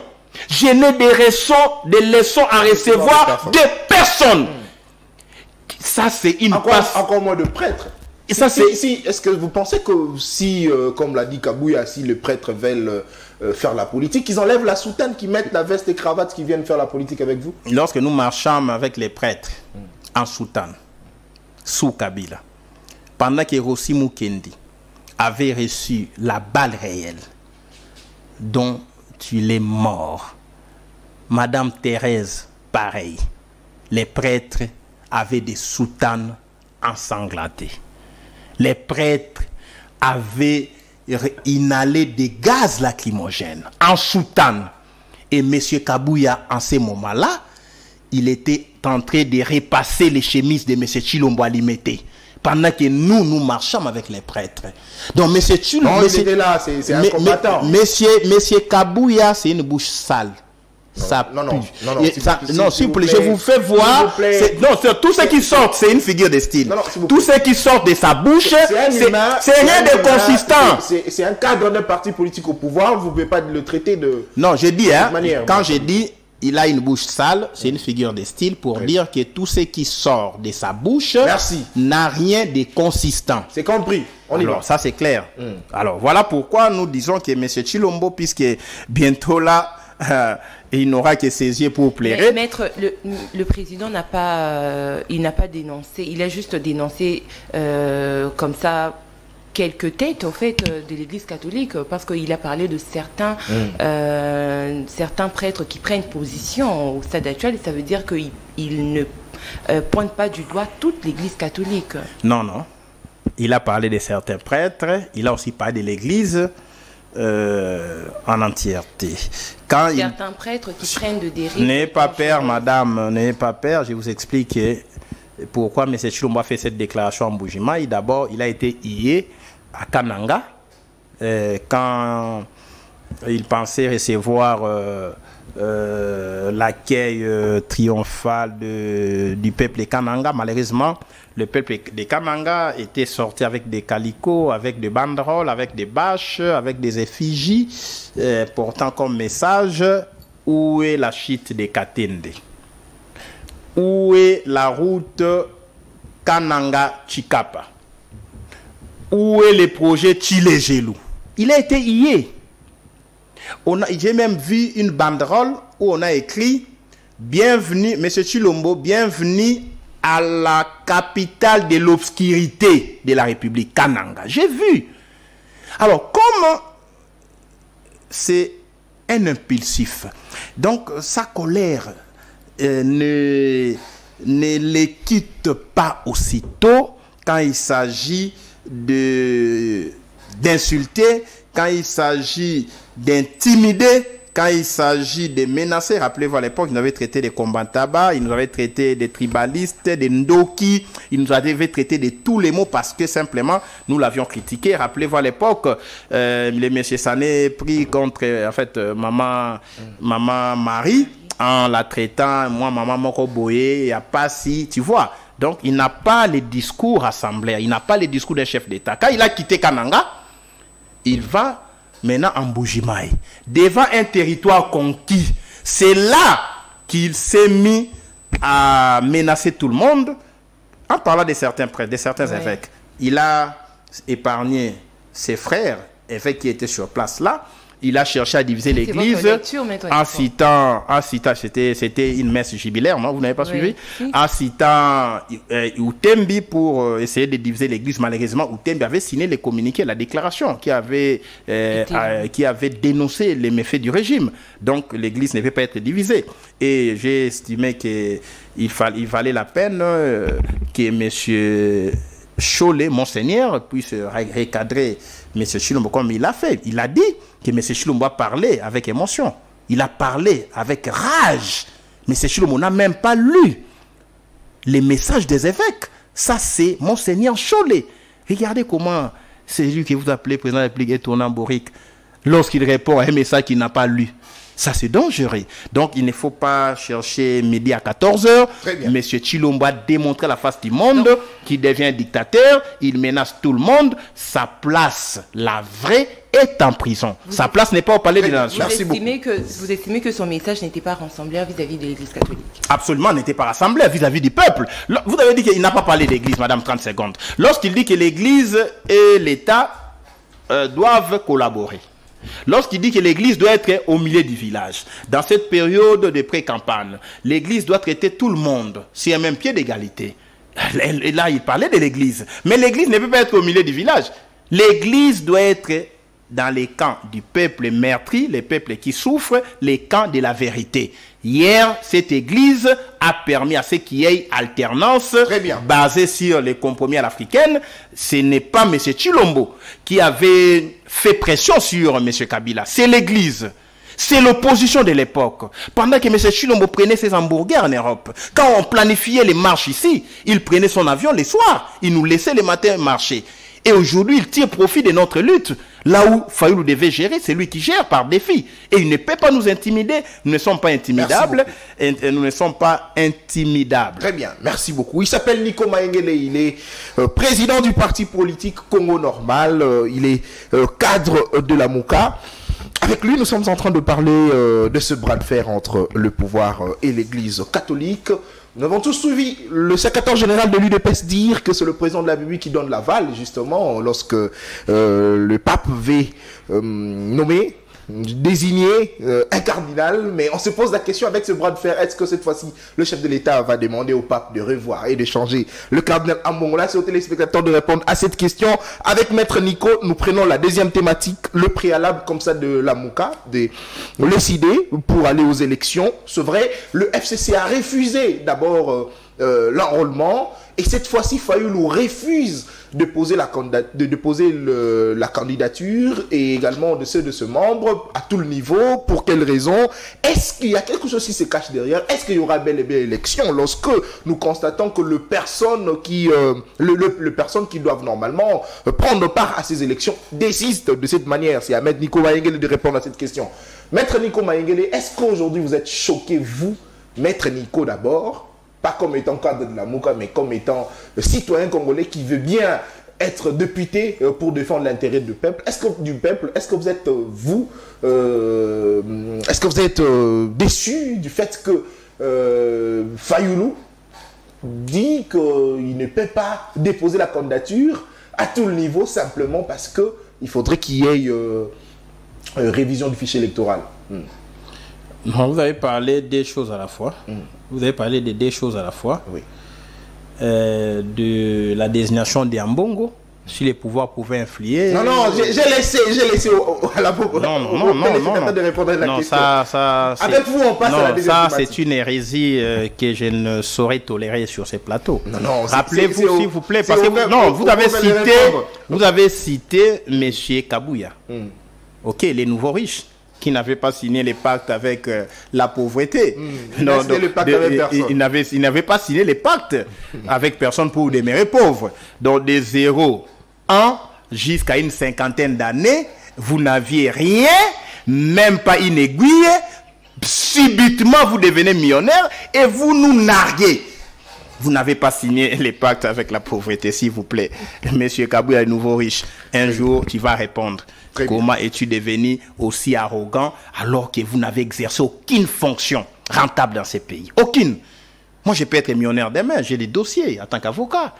je n'ai des leçons à recevoir de personne. Ça, c'est une passe. Encore moins de prêtres. Et ça, c'est... Est-ce que vous pensez que si, comme l'a dit Kabouya, si les prêtres veulent faire la politique, ils enlèvent la soutane, qu'ils mettent la veste et cravate, qu'ils viennent faire la politique avec vous? Lorsque nous marchons avec les prêtres en soutane, sous Kabila, pendant que Rossi Mukendi avait reçu la balle réelle dont il est mort, Madame Thérèse, pareil, les prêtres avaient des soutanes ensanglantées. Les prêtres avaient inhalé des gaz lacrymogènes en soutane. Et M. Kabouya, en ce moment-là, il était en train de repasser les chemises de M. Chilombo Alimete. Pendant que nous marchons avec les prêtres. Donc, M. Chilombo... Non, il était là, c'est un combattant. Monsieur Kabouya, c'est une bouche sale. Ça non, s'il vous plaît, je vous fais voir. Non, tout ce qui sort, c'est une figure de style. Tout ce qui sort de sa bouche, c'est rien de consistant. C'est un cadre d'un parti politique au pouvoir, vous ne pouvez pas le traiter de... Non, je dis, hein, quand je dis il a une bouche sale, c'est une figure de style pour dire que tout ce qui sort de sa bouche n'a rien de consistant. C'est compris. On y va. Ça, c'est clair. Alors, voilà pourquoi nous disons que M. Chilombo, puisque bientôt là, il n'aura que ses yeux pour plairer. Maître, le président n'a pas, il n'a pas dénoncé, il a juste dénoncé comme ça quelques têtes, au fait, de l'Église catholique, parce qu'il a parlé de certains, certains prêtres qui prennent position au stade actuel, et ça veut dire qu'il ne pointe pas du doigt toute l'Église catholique. Non, non. Il a parlé de certains prêtres, il a aussi parlé de l'Église en entièreté. Quand certains prêtres qui prennent de dérives... N'ayez pas peur, madame, n'ayez pas peur, je vais vous expliquer pourquoi M. Chilombo a fait cette déclaration en Boujima. D'abord, il a été hié à Kananga quand il pensait recevoir l'accueil triomphal du peuple Kananga. Malheureusement, le peuple de Kananga était sorti avec des calicots, avec des banderoles, avec des bâches, avec des effigies, portant comme message « Où est la chute de Katende? Où est la route Kananga-Chikapa? Où est le projet Chile-Gelou ?» Il a été hié. J'ai même vu une banderole où on a écrit « Bienvenue, M. Chilombo, bienvenue à la capitale de l'obscurité de la République, Kananga. » J'ai vu. Alors, comme c'est un impulsif, donc sa colère ne les quitte pas aussitôt quand il s'agit d'insulter, quand il s'agit d'intimider quand il s'agit de menacer, rappelez-vous à l'époque, ils nous avaient traité des combats-tabac, ils nous avaient traité des tribalistes, des ndoki, ils nous avaient traité de tous les mots parce que simplement, nous l'avions critiqué. Rappelez-vous à l'époque, les messieurs Sané pris contre, en fait, maman Marie, en la traitant, moi, maman Moko Boye, il n'y a pas si, tu vois. Donc, il n'a pas les discours rassemblés, il n'a pas les discours d'un chef d'État. Quand il a quitté Kananga, il va maintenant en Bujimaï, devant un territoire conquis. C'est là qu'il s'est mis à menacer tout le monde en parlant de certains prêtres, de certains évêques. Il a épargné ses frères, évêques qui étaient sur place là. Il a cherché à diviser l'église en citant, c'était une messe jubilaire, non? Vous n'avez pas suivi? En citant Outembi pour essayer de diviser l'église. Malheureusement, Outembi avait signé les communiqués, la déclaration qui avait dénoncé les méfaits du régime. Donc, l'église ne peut pas être divisée. Et j'ai estimé qu'il valait la peine que M. Cholet, Monseigneur, puisse recadrer M. Chilombo comme il l'a fait. Il a dit que M. Chilombo a parlé avec émotion. Il a parlé avec rage. M. Chilombo n'a même pas lu les messages des évêques. Ça, c'est Monseigneur Cholet. Regardez comment c'est lui que vous appelez président de la République étonnant Boric lorsqu'il répond à un message qu'il n'a pas lu. Ça, c'est dangereux. Donc, il ne faut pas chercher midi à 14h. Monsieur Chilombo a démontré la face du monde qui devient dictateur. Il menace tout le monde. Sa place, la vraie, est en prison. Sa place n'est pas au palais de la nation. Vous estimez que son message n'était pas rassembleur vis-à-vis de l'Église catholique? Absolument, n'était pas rassembleur vis-à-vis du peuple. Vous avez dit qu'il n'a pas parlé d'Église, madame, 30 secondes. Lorsqu'il dit que l'Église et l'État doivent collaborer. Lorsqu'il dit que l'église doit être au milieu du village, dans cette période de pré-campagne, l'église doit traiter tout le monde sur un même pied d'égalité. Et là, il parlait de l'église. Mais l'église ne peut pas être au milieu du village. L'église doit être dans les camps du peuple meurtri, les peuples qui souffrent, les camps de la vérité. Hier, cette église a permis à ce qu'il y ait alternance basée sur les compromis à l'africaine. Ce n'est pas M. Chilombo qui avait fait pression sur M. Kabila. C'est l'église. C'est l'opposition de l'époque. Pendant que M. Chilombo prenait ses hamburgers en Europe, quand on planifiait les marches ici, il prenait son avion les soirs. Il nous laissait les matins marcher. Et aujourd'hui, il tire profit de notre lutte. Là où Fayoulou devait gérer, c'est lui qui gère par défi. Et il ne peut pas nous intimider. Nous ne sommes pas intimidables. Et nous ne sommes pas intimidables. Très bien, merci beaucoup. Il s'appelle Nico Maengele. Il est président du parti politique Congo Normal. Il est cadre de la Mouka. Avec lui, nous sommes en train de parler de ce bras de fer entre le pouvoir et l'Église catholique. Nous avons tous suivi le secrétaire général de l'UDPS dire que c'est le président de la République qui donne l'aval, justement, lorsque le pape veut nommer, désigner un cardinal. Mais on se pose la question avec ce bras de fer, est-ce que cette fois-ci, le chef de l'État va demander au pape de revoir et de changer le cardinal Ambongola? C'est aux téléspectateurs de répondre à cette question. Avec Maître Nico, nous prenons la deuxième thématique, le préalable comme ça de la Mouka, de l'ECD pour aller aux élections. C'est vrai, le FCC a refusé d'abord l'enrôlement. Et cette fois-ci, Fayoulou refuse de poser la candidature et également de ceux de ce membre à tout le niveau. Pour quelle raison? Est-ce qu'il y a quelque chose qui se cache derrière? Est-ce qu'il y aura bel et bien élection lorsque nous constatons que le personne qui doivent normalement prendre part à ces élections désiste de cette manière? C'est à Maître Nico Maengele de répondre à cette question. Maître Nico Maengele, est-ce qu'aujourd'hui vous êtes choqué, vous, Maître Nico d'abord, pas comme étant cadre de la Mouka, mais comme étant citoyen congolais qui veut bien être député pour défendre l'intérêt du peuple? Est-ce que vous êtes, déçu du fait que Fayoulou dit qu'il ne peut pas déposer la candidature à tout le niveau simplement parce qu'il faudrait qu'il y ait révision du fichier électoral? Non, vous avez parlé des choses à la fois. Vous avez parlé de deux choses à la fois. Oui. De la désignation d'Ambongo, si les pouvoirs pouvaient influer. Non, j'ai laissé à la de répondre à la question. Ça, avec vous, on passe à la deuxième thématique. C'est une hérésie que je ne saurais tolérer sur ces plateaux. Non, rappelez-vous, s'il vous plaît, parce que vous avez cité M. Kabouya. Ok, les nouveaux riches, qui n'avait pas signé les pactes avec la pauvreté. Il n'avait pas signé les pactes avec personne pour demeurer pauvre. Donc des 0 ans jusqu'à une cinquantaine d'années, vous n'aviez rien, même pas une aiguille. Subitement, vous devenez millionnaire et vous nous narguez. Vous n'avez pas signé les pactes avec la pauvreté, s'il vous plaît. Monsieur Kabouya est nouveau riche. Un jour, tu vas répondre. Comment es-tu devenu aussi arrogant alors que vous n'avez exercé aucune fonction rentable dans ces pays? Aucune. Moi, je peux être millionnaire demain. J'ai des dossiers en tant qu'avocat.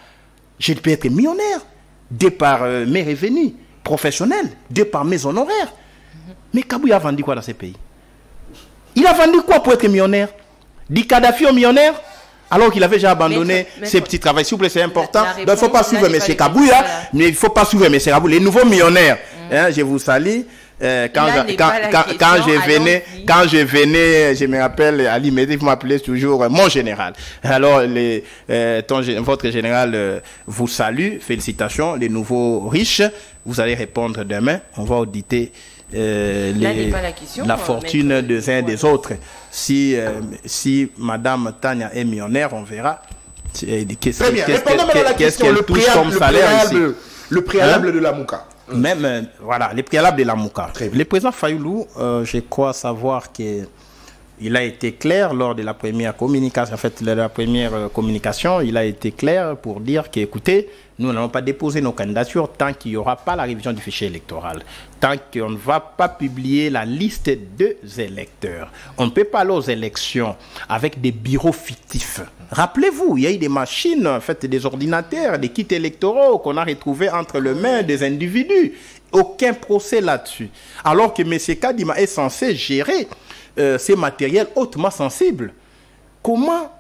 Je peux être millionnaire de par mes revenus professionnels, de par mes honoraires. Mais Kabouya a vendu quoi dans ces pays? Il a vendu quoi pour être millionnaire? Dit Kadhafi au millionnaire? Alors qu'il avait déjà abandonné ses petits travaux. S'il vous plaît, c'est important. Donc, il ne faut pas suivre M. Kabouya, mais il ne faut pas suivre M. Kabouya. Les nouveaux millionnaires, hein, je vous salue. Quand je venais, je me rappelle, Ali Mehdi, vous m'appelez toujours mon général. Alors, votre général vous salue. Félicitations. Les nouveaux riches, vous allez répondre demain. On va auditer la fortune des uns et des autres. Si Madame Tania est millionnaire, on verra qu'est-ce qu'elle touche comme salaire ici. Le préalable de la Mouka. Même, voilà, les préalables de la Mouka. Le président Fayoulou, je crois savoir qu'il a été clair lors de la première communication. En fait, la première communication, il a été clair pour dire qu'écoutez, nous n'allons pas déposer nos candidatures tant qu'il n'y aura pas la révision du fichier électoral, tant qu'on ne va pas publier la liste des électeurs. On ne peut pas aller aux élections avec des bureaux fictifs. Rappelez-vous, il y a eu des machines, en fait, des ordinateurs, des kits électoraux qu'on a retrouvés entre les mains des individus. Aucun procès là-dessus. Alors que M. Kadima est censé gérer ces matériels hautement sensibles. Comment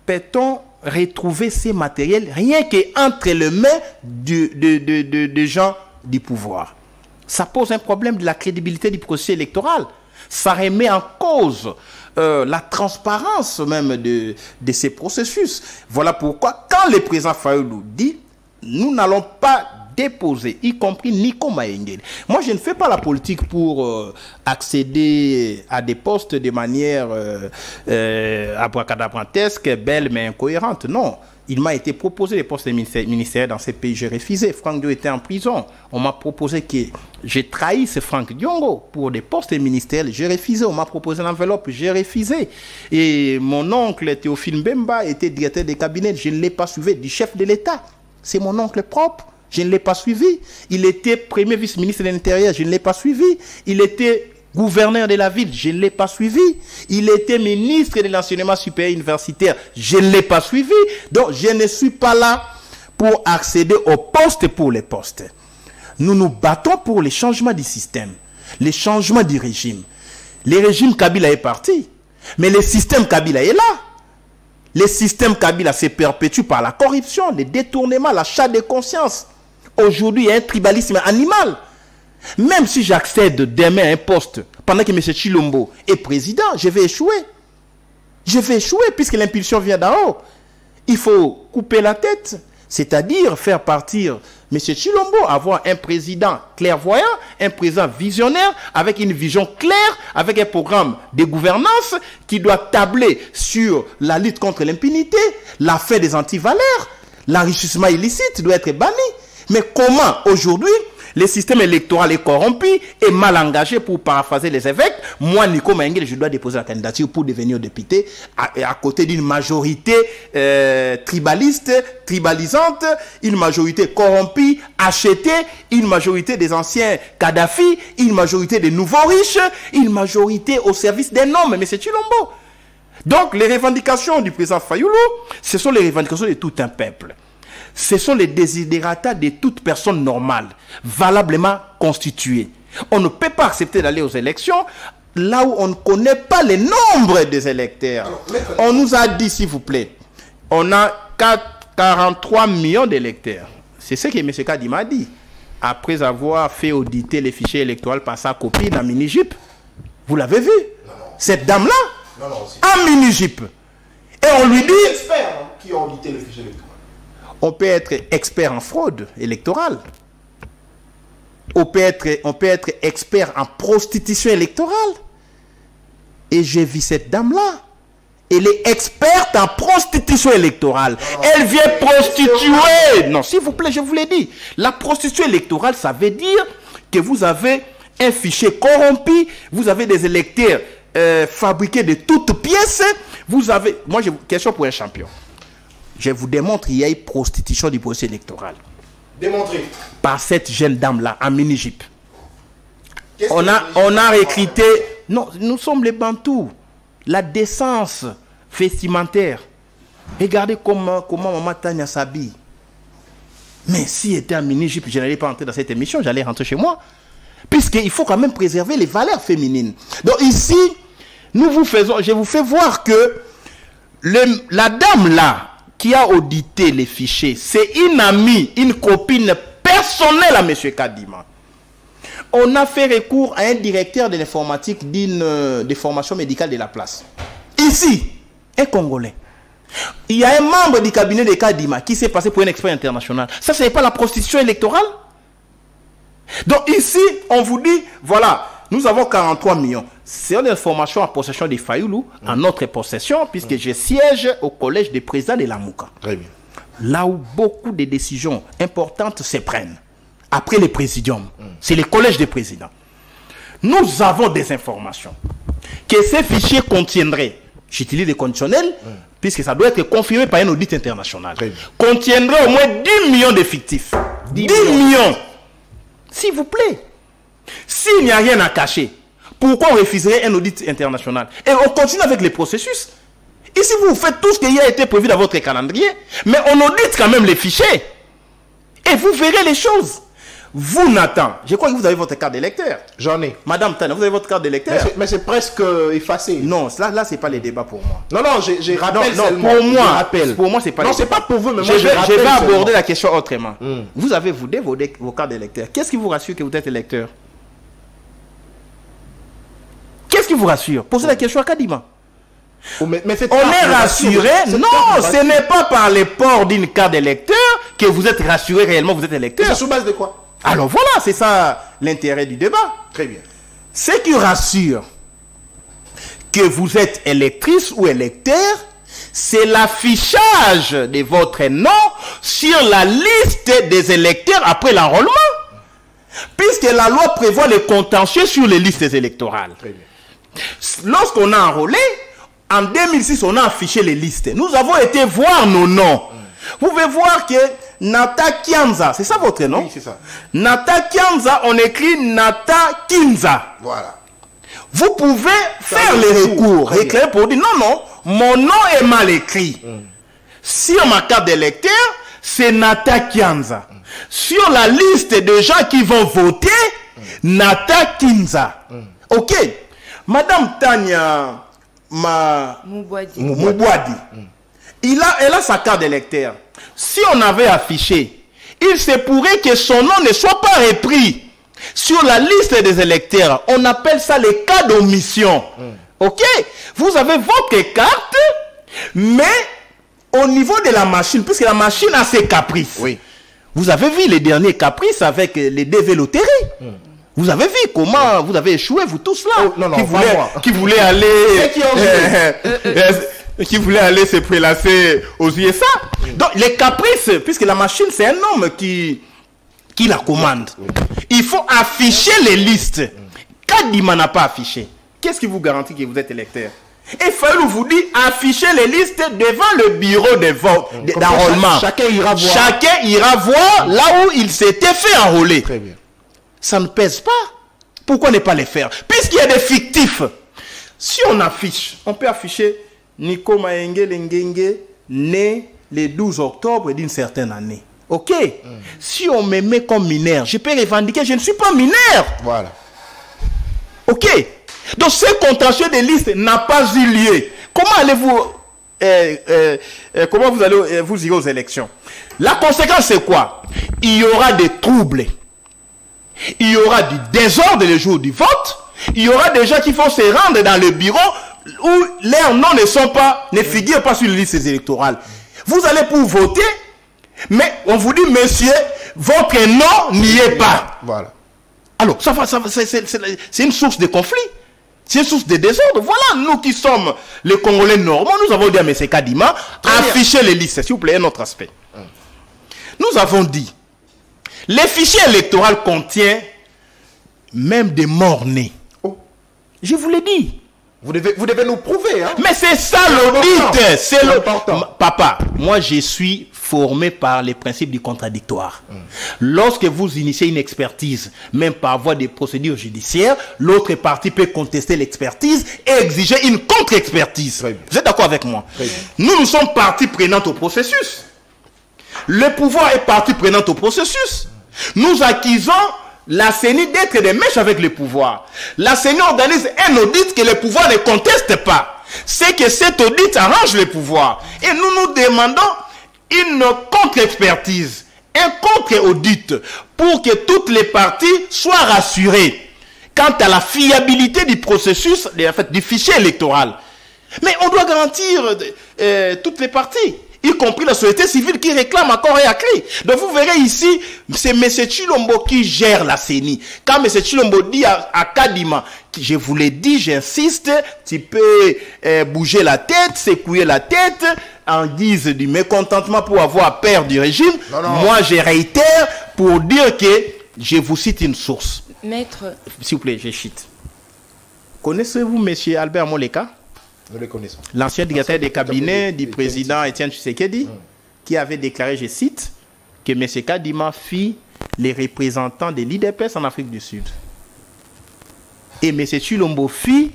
peut-on retrouver ces matériels rien qu'entre les mains de gens du pouvoir? Ça pose un problème de la crédibilité du processus électoral. Ça remet en cause la transparence même de ces processus. Voilà pourquoi, quand le président Fayoulou dit « nous n'allons pas déposer, y compris Nico Maengel ». Moi, je ne fais pas la politique pour accéder à des postes de manière abracadabrantesque, belle mais incohérente. Non. Il m'a été proposé des postes ministériels dans ces pays, j'ai refusé. Franck Diongo était en prison. On m'a proposé que j'ai trahi ce Franck Diongo pour des postes ministériels, j'ai refusé. On m'a proposé l'enveloppe, j'ai refusé. Et mon oncle Théophile Mbemba était directeur des cabinets, je ne l'ai pas suivi, du chef de l'État. C'est mon oncle propre. Je ne l'ai pas suivi. Il était premier vice-ministre de l'Intérieur, je ne l'ai pas suivi. Il était gouverneur de la ville, je ne l'ai pas suivi. Il était ministre de l'enseignement supérieur universitaire, je ne l'ai pas suivi. Donc, je ne suis pas là pour accéder aux postes pour les postes. Nous nous battons pour les changements du système, les changements du régime. Le régime Kabila est parti, mais le système Kabila est là. Le système Kabila se perpétue par la corruption, le détournement, l'achat de conscience. Aujourd'hui, il y a un tribalisme animal. Même si j'accède demain à un poste, pendant que M. Chilombo est président, je vais échouer. Je vais échouer puisque l'impulsion vient d'en haut. Il faut couper la tête, c'est-à-dire faire partir M. Chilombo, avoir un président clairvoyant, un président visionnaire, avec une vision claire, avec un programme de gouvernance qui doit tabler sur la lutte contre l'impunité, la fin des antivaleurs, l'enrichissement illicite doit être banni. Mais comment aujourd'hui le système électoral est corrompu et mal engagé, pour paraphraser les évêques? Moi, Nico Maengel, je dois déposer la candidature pour devenir député à côté d'une majorité tribalisante, une majorité corrompue, achetée, une majorité des anciens Kadhafi, une majorité des nouveaux riches, une majorité au service d'un homme, M. Chilombo. Donc, les revendications du président Fayoulou, ce sont les revendications de tout un peuple. Ce sont les desiderata de toute personne normale, valablement constituée. On ne peut pas accepter d'aller aux élections là où on ne connaît pas le nombre des électeurs. On nous a dit, s'il vous plaît, on a 43 millions d'électeurs. C'est ce que M. Kadima a dit. Après avoir fait auditer les fichiers électoraux par sa copine en mini-jupe. Vous l'avez vu? Cette dame-là, en mini-jupe. Et on lui dit... Les experts qui ont audité les fichiers électoraux. On peut être expert en fraude électorale. on peut être expert en prostitution électorale. Et j'ai vu cette dame-là. Elle est experte en prostitution électorale. Elle vient prostituer. Non, s'il vous plaît, je vous l'ai dit. La prostitution électorale, ça veut dire que vous avez un fichier corrompu, vous avez des électeurs fabriqués de toutes pièces. Vous avez... Moi, j'ai une question pour un champion. Je vous démontre qu'il y a une prostitution du processus électoral. Démontrez. Par cette jeune dame-là, en mini-jupe. On a recruté... Non, nous sommes les Bantous. La décence vestimentaire. Regardez comment Maman Tania s'habille. Mais si était en mini-jupe, je n'allais pas entrer dans cette émission, j'allais rentrer chez moi. Puisqu'il faut quand même préserver les valeurs féminines. Donc ici, je vous fais voir que la dame là, qui a audité les fichiers, c'est une amie, une copine personnelle à M. Kadima. On a fait recours à un directeur de l'informatique des formations médicales de la place. Ici, un Congolais. Il y a un membre du cabinet de Kadima qui s'est passé pour un expert international. Ça, ce n'est pas la prostitution électorale? Donc ici, on vous dit, voilà, nous avons 43 millions. C'est une information en possession des Fayoulou, en notre possession, puisque je siège au collège des présidents de la Mouka. Très bien. Là où beaucoup de décisions importantes se prennent. Après les présidiums, c'est le collège des présidents. Nous avons des informations que ces fichiers contiendraient, j'utilise des conditionnels, puisque ça doit être confirmé par un audit international, contiendraient au moins 10 millions d'effectifs. 10 millions. S'il vous plaît. S'il n'y a rien à cacher, pourquoi on refuserait un audit international? Et on continue avec les processus. Ici, vous faites tout ce qui a été prévu dans votre calendrier, mais on audite quand même les fichiers. Et vous verrez les choses. Vous, Nathan, je crois que vous avez votre carte d'électeur. J'en ai. Madame Tana, vous avez votre carte d'électeur. Mais c'est presque effacé. Non, là c'est pas les débats pour moi. Non, j'ai rappelé. Non, pour moi, c'est pas. Non, c'est pas pour vous, mais moi, je vais aborder la question autrement. Vous avez vos cartes d'électeur. Qu'est-ce qui vous rassure que vous êtes électeur? Qu'est-ce qui vous rassure? Posez la question à Kadima. Mais on est rassuré. Non, ce n'est pas par le port d'une carte d'électeur que vous êtes rassuré réellement, vous êtes électeur. C'est sur base de quoi? Alors voilà, c'est ça l'intérêt du débat. Très bien. Ce qui rassure que vous êtes électrice ou électeur, c'est l'affichage de votre nom sur la liste des électeurs après l'enrôlement. Puisque la loi prévoit le contentieux sur les listes électorales. Très bien. Lorsqu'on a enrôlé, en 2006, on a affiché les listes. Nous avons été voir nos noms. Vous pouvez voir que Nata Kianza, c'est ça votre nom? Oui, c'est ça. Nata Kianza, on écrit Nata Kinza. Voilà. Vous pouvez faire les recours, réclamer pour dire non, mon nom est mal écrit. Sur ma carte d'électeur, c'est Nata Kianza. Sur la liste de gens qui vont voter, Nata Kinza. Ok. Madame Tania Moubouadi. Elle a sa carte d'électeur. Si on avait affiché, il se pourrait que son nom ne soit pas repris sur la liste des électeurs. On appelle ça les cas d'omission. Ok? Vous avez votre carte, mais au niveau de la machine, puisque la machine a ses caprices. Oui. Vous avez vu les derniers caprices avec les DV loteries. Vous avez vu comment vous avez échoué, vous tous là, qui voulaient aller... qui voulait aller se prélasser aux USA. Donc les caprices, puisque la machine c'est un homme qui la commande. Il faut afficher les listes. Kadima n'a pas affiché. Qu'est-ce qui vous garantit que vous êtes électeur? Et Fayou vous dit afficher les listes devant le bureau de vote d'enrôlement. Chacun ira voir. Chacun ira voir là où il s'était fait enrôler. Très bien. Ça ne pèse pas. Pourquoi ne pas les faire? Puisqu'il y a des fictifs. Si on affiche, on peut afficher Nico Maenge Lengenge, né le 12 octobre d'une certaine année. Ok. Si on me met comme mineur, je peux revendiquer, je ne suis pas mineur. Voilà. Ok. Donc ce contentieux de liste n'a pas eu lieu. Comment allez-vous... comment vous allez vous irez aux élections? La conséquence c'est quoi? Il y aura des troubles. Il y aura du désordre le jour du vote. Il y aura des gens qui vont se rendre dans le bureau où leurs noms ne figurent pas sur les listes électorales. Vous allez pour voter, mais on vous dit, monsieur, votre nom n'y est pas. Voilà. Alors, c'est une source de conflit. C'est une source de désordre. Voilà, nous qui sommes les Congolais normaux, nous avons dit à M. Kadima, afficher les listes. S'il vous plaît, un autre aspect. Nous avons dit, les fichiers électoraux contiennent même des morts-nés. Oh. Je vous l'ai dit. Vous devez nous prouver. Hein? Mais c'est ça l'audit. C'est important. Papa, moi je suis formé par les principes du contradictoire. Lorsque vous initiez une expertise, même par voie de procédures judiciaires, l'autre partie peut contester l'expertise et exiger une contre-expertise. Vous êtes d'accord avec moi? Nous sommes partie prenante au processus. Le pouvoir est partie prenante au processus. Nous accusons la CENI d'être des mèches avec le pouvoir. La CENI organise un audit que le pouvoir ne conteste pas. C'est que cet audit arrange le pouvoir. Et nous nous demandons une contre-expertise, un contre-audit pour que toutes les parties soient rassurées quant à la fiabilité du processus, du fichier électoral. Mais on doit garantir toutes les parties, y compris la société civile qui réclame encore et à cri. Donc vous verrez ici, c'est M. Tshilombo qui gère la CENI. Quand M. Tshilombo dit à Kadima, je vous l'ai dit, j'insiste, tu peux bouger la tête, secouer la tête, en guise du mécontentement pour avoir peur du régime. Non. Moi, je réitère pour dire que je vous cite une source. Maître. S'il vous plaît, je cite. Connaissez-vous M. Albert Moleka? Nous les connaissons. L'ancien directeur des cabinets du président Étienne Tshisekedi, qui avait déclaré, je cite, que M. Kadima fit les représentants de l'IDPS en Afrique du Sud. Et M. Tshilombo fit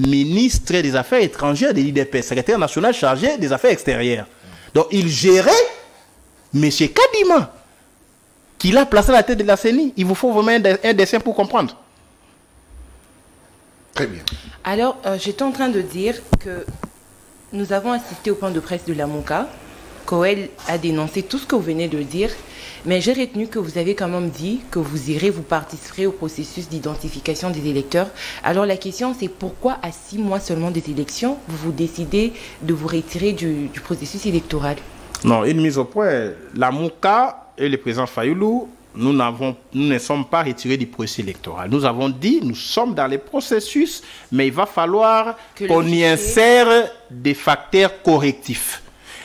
ministre des Affaires étrangères de l'IDPS, secrétaire national chargé des Affaires extérieures. Donc il gérait M. Kadima, qui l'a placé à la tête de la CENI. Il vous faut vraiment un dessin pour comprendre. Très bien. Alors, j'étais en train de dire que nous avons assisté au point de presse de la MONCA. Coel a dénoncé tout ce que vous venez de dire, mais j'ai retenu que vous avez quand même dit que vous participerez au processus d'identification des électeurs. Alors la question c'est pourquoi à 6 mois seulement des élections, vous décidez de vous retirer du processus électoral? Non, une mise au point. La MONCA et le président Fayoulou, nous ne sommes pas retirés du processus électoral. Nous avons dit, nous sommes dans les processus, mais il va falloir qu'on y insère des facteurs correctifs.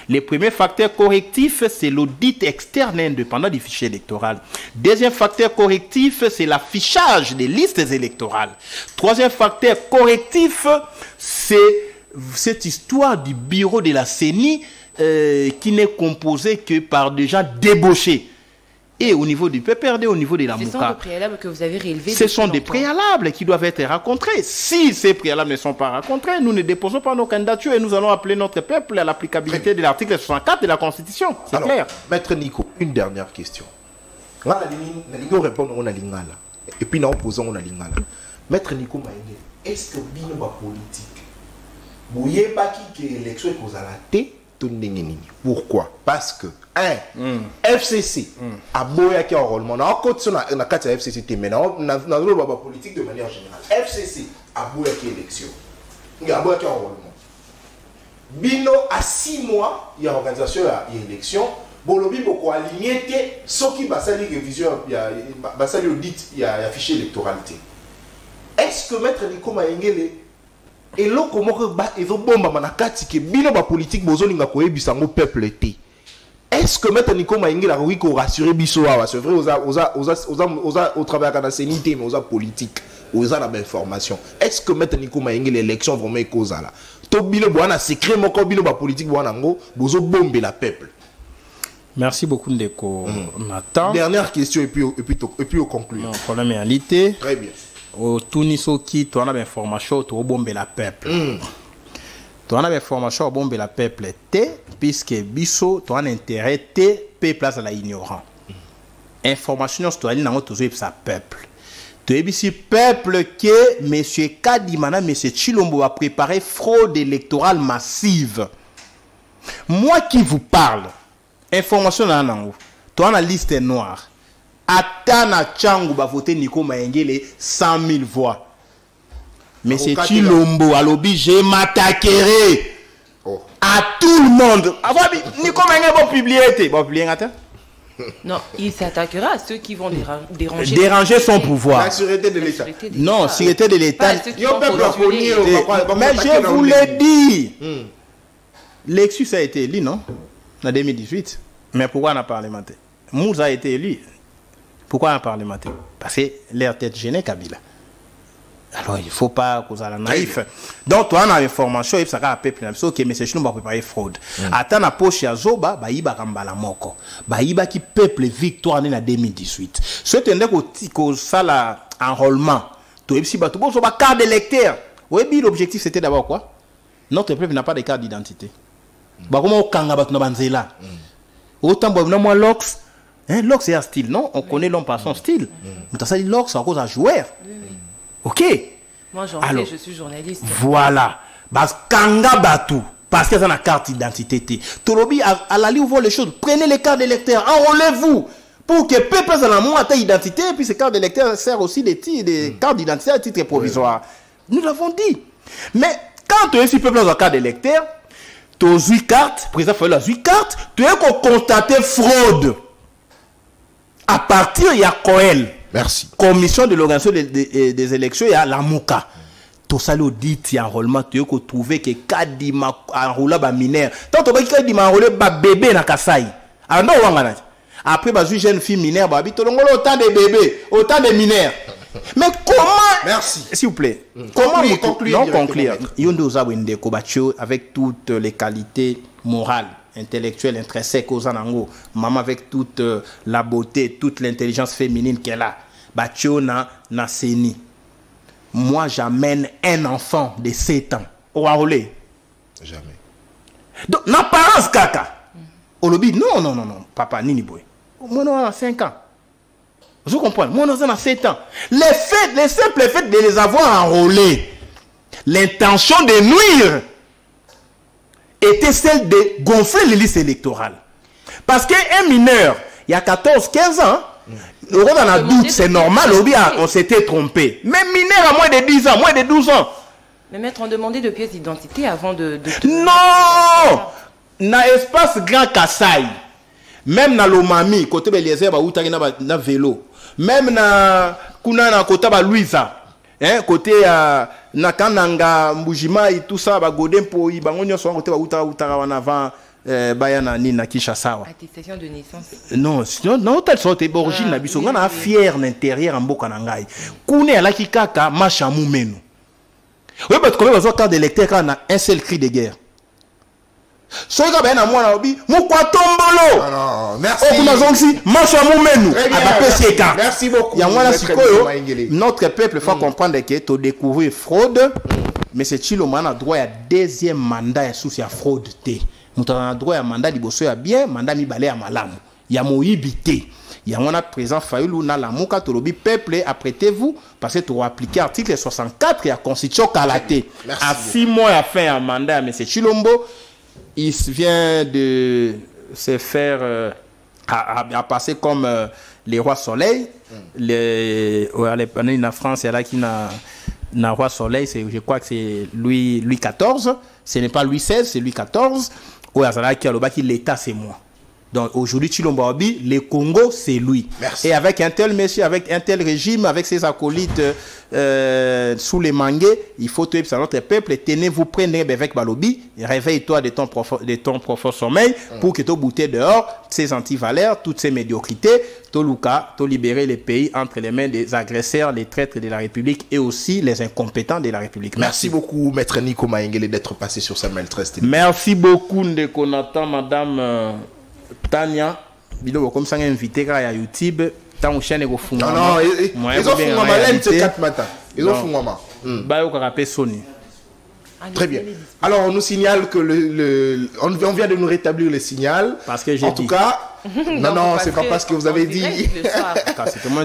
Les premiers facteurs correctifs, c'est l'audit externe indépendant du fichier électoral. Deuxième facteur correctif, c'est l'affichage des listes électorales. Troisième facteur correctif, c'est cette histoire du bureau de la CENI qui n'est composé que par des gens débauchés. Et au niveau du PPRD, au niveau de la MONCA. Ce sont des préalables que vous avez relevés. Ce sont des préalables qui doivent être rencontrés. Si ces préalables ne sont pas rencontrés, nous ne déposons pas nos candidatures et nous allons appeler notre peuple à l'applicabilité de l'article 64 de la Constitution. C'est clair. Maître Nico, une dernière question. Nous répondons à Lingala. Et puis nous posons à Lingala. Maître Nico Maïngue, est-ce que bino ba politique vous n'avez pas qui l'élection est causée à la tête? Pourquoi? Parce que FCC a boya qui enrôlement. On a côté na carte FCC maintenant na le politique de manière générale. FCC a boya qui élection. Il y a boya qui enrôlement. Bino à 6 mois il y a organisation il élection. Bolobi boko aligné ce qui va salir révision il y a va salir audit il y a fichier électoralité. Est-ce que maître Nico Maïngele et là, comment ils ont bomba manakati que bino ba politique bozolinga ko ebisango peuple été. Est-ce que maître Nico Maïngé la oui ko rassurer biso awa c'est vrai au travail à la CNT mais aux politique aux la information. Est-ce que maître Nico Maïngé l'élection vraiment cause là? To bino boana secret moko bino ba politique boana ngo bozo bomber la peuple. Merci beaucoup Ndeko Nathan. Dernière question et puis au conclure. Non, problème est réalité. Très bien. Au Tunisoki, tu as une information, tu as bombe la peuple. Tu as une information, bombe la peuple, puisque biso, tu as un intérêt, pe place à la ignorant. Information, tu as une sa peuple. Tu as ici peuple que M. Kadimana, M. Tshilombo a préparé fraude électorale massive. Moi qui vous parle, information là, tu as une liste noire. Atana Tchangu va voter Nico Maïngele 100 000 voix. Mais c'est Tshilombo, alobi, je m'attaquerai à tout le monde. Nico Maïngele va publier. Va publier, attends. Non, il s'attaquera à ceux qui vont déranger. Déranger son pouvoir. La sûreté de l'État. Non, sûreté de l'État. Mais je vous l'ai dit. Lexus a été élu, non? En 2018. Mais pourquoi on a parlementé? Moussa a été élu. Pourquoi on a parlementé? Parce que leur tête gênée, Kabila. Alors, il ne faut pas causer la naïf. Donc, toi, on a l'information, il faut peuple, ok, mais c'est chez nous, on va préparer fraude. Attends, la poche à Zoba, Baïba Rambala Moko. Baïba qui peuple victoire en 2018. Ce qui est que ça, l'enrôlement, tu es si bas, tu as carte d'électeur. Oui, l'objectif, c'était d'abord quoi? Notre peuple n'a pas de carte d'identité. Comment on kanga bat banzela? Autant bon moi Lox, Lox c'est un style, non? On connaît l'homme par son style. Mais ça dit Lox à cause d'un joueur. Ok. Moi j'en sais, je suis journaliste. Voilà. Parce kanga batu parce que ça a carte d'identité. Tolobi à la ligne, vous voyez les choses. Prenez les cartes d'électeurs, enrôlez-vous pour que peuple dans la moitié d'identité. Et puis ces cartes d'électeurs servent aussi des cartes d'identité à titre provisoire. Nous l'avons dit. Mais quand tu es si peuple dans la carte d'électeur, tu as 8 cartes, président fait la 8 cartes, tu as constaté fraude. À partir, il y a Coel. Merci. Commission de l'organisation des élections, il y a la MOUCA. Tout ça, l'audit, il y a enrôlement, tu as trouvé que Kadima enrôlé ba mineur. Tant que Kadima enrôlé ba bébé na Kasaï. Alors non, après, bah, une jeune fille mineure, bah, autant de bébés, autant de mineurs. Mais comment... Merci. S'il vous plaît. Comment conclure avec toutes les qualités morales, intellectuelles, intrinsèques aux Anango, maman avec toute la beauté, toute l'intelligence féminine qu'elle a, Bachio na Seni. Moi, j'amène un enfant de 7 ans. Au enrôlé. Jamais. Donc, l'apparence, kaka. Olobi, non, papa, nini boy. Moi, on a 5 ans. Vous comprenez? Moi, on a 7 ans. Les simples faits de les avoir enrôlés, l'intention de nuire était celle de gonfler les listes électorales. Parce qu'un mineur, il y a 14-15 ans, on a doute, c'est normal, on s'était trompé. Mais mineur à moins de 10 ans, moins de 12 ans. Mais maître, on demandait de pièces d'identité avant de Non! Dans l'espace Grand Kassai, même dans l'Omami, côté Beliezer, na vélo, même dans côté Louisa, côté Nakananga, Mbujima et tout ça, Godempo, Bangonyo sont côté Utara en avant. Bayana Nina Kishasawa. Attestation de naissance. Non, telle sorte d'origine na biso ngana fier l'intérieur en boka nangai. Kune ala kikaka machamu menu. Oui, parce que les autres d'électeurs quand on a un seul cri de guerre. Soyez bien à moi là, Moukwa Tombolo. Non, merci. Merci beaucoup. Notre peuple faut comprendre que tu découvrir fraude, mais c'est Chilomana a droit à deuxième mandat sous sa fraude. Nous avons droit à mandat liboso ya bien, mandat mi balé à malamu. Il y a moïbité. Il y a un président Fayoulou na la mouka tolobi peuple apprêtez-vous parce que tu vas appliquer l'article 64 et la constitution Kalaté. À 6 mois à fin un mandat M. Chilombo, il vient de se faire à passer comme les rois soleil. En France, il y a là qui n'a roi soleil, je crois que c'est Louis XIV. Ce n'est pas Louis XVI, c'est Louis XIV. Ou l'État, c'est moi. Donc aujourd'hui, Chilomboabi, le Congo, c'est lui. Merci. Et avec un tel monsieur, avec un tel régime, avec ses acolytes sous les mangués, il faut tuer notre peuple. Tenez-vous, prenez avec Balobi, réveille-toi de ton profond sommeil pour que tu bouteilles dehors ces antivaleurs, toutes ces médiocrités, Toluka, tu libérer les pays entre les mains des agresseurs, les traîtres de la République et aussi les incompétents de la République. Merci beaucoup, Maître Nico Maengele, d'être passé sur Samuel 13. Merci beaucoup, Ndekonatan, Madame Tania, vidéo comme ça invité à YouTube, tant chaîne est refondée. Non, ils ont fumé ma laine ce 4 matin. Ils ont fumé ma. Bah, on rappelle Sony. Très bien. Alors, on nous signale que on vient de nous rétablir le signal. Parce que j'ai dit. En tout cas, non, c'est pas parce que vous avez dit.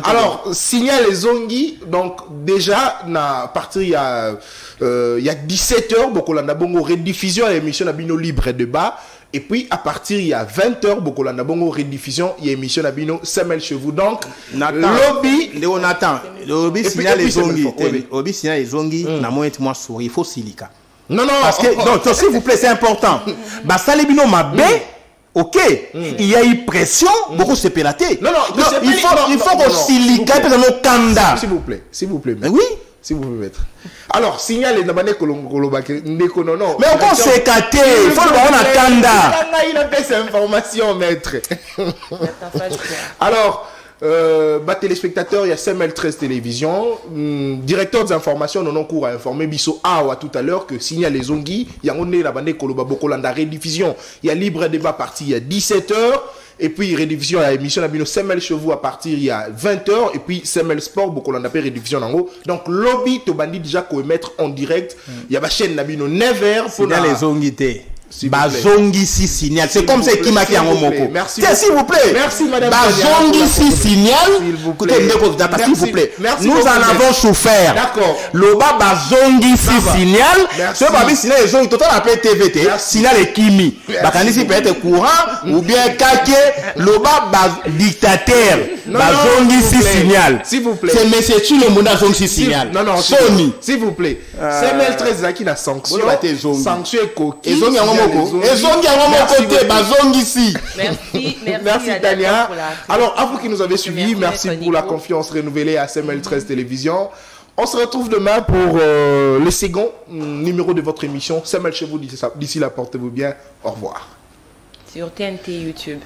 Alors, signal Zongi, donc déjà, à partir il y a 17h, Bokolanda Bongo rediffusion à l'émission Nabino Libre Débat. Et puis, à partir, il y a 20h, Bokolanda Bongo rediffusion, il y a l'émission Nabino Semel chez vous. Donc, lobby. Léonatan, lobby signal les Zongi. Lobby signal les Zongi, n'a moins moi souris, il faut silica. Non. Parce que, donc, s'il vous plaît, c'est important. Bah, ça les bino ma bé, Ok, il y a eu pression, beaucoup se pélaté. Non, il faut qu'on silicate nos candidats. S'il vous plaît, mais oui. S'il vous plaît, maître. Alors, signalez dans ma colobake, non. Mais on s'est caté, il faut le voir un candidat. Il a fait cette information, maître. Alors, téléspectateurs, il y a CML13 Télévision, directeur des informations, non cours à informer Bisso Awa tout à l'heure que signal les Zongi, il y a on est la bande Koloba Bokolanda rediffusion, il y a libre débat parti à 17h. Et puis, rediffusion à l'émission, la CML Chevaux à partir il y a 20h. Et puis, CML Sport, beaucoup l'on appelle rediffusion en haut. Donc, lobby, tu bandit déjà qu'on mettre en direct. Il y a ma chaîne, la 9h. Pour les zongités. Bazongi si signal. C'est comme ça qui m'a fait en moko. Merci. S'il vous plaît. Merci, madame. Bazongi si signal. Écoutez, s'il vous plaît. Nous en avons souffert. D'accord. Loba Bazongi si signal. Ce babi signal les zongi. Total appelé TVT. Signal et Kimi. Bakanisi peut être courant ou bien Kake. Loba dictateur. Bazongi si signal. S'il vous plaît. C'est monsieur tu le monde Zongi si signal. Non, Sony. S'il vous plaît. CML13 là qui n'a sanction. Sanction et coquille. Merci Tania. Alors, à vous qui nous avez suivis, merci pour la confiance renouvelée à CML13 Télévision. On se retrouve demain pour le second numéro de votre émission. CML chez vous, d'ici là, portez-vous bien. Au revoir. Sur TNT YouTube.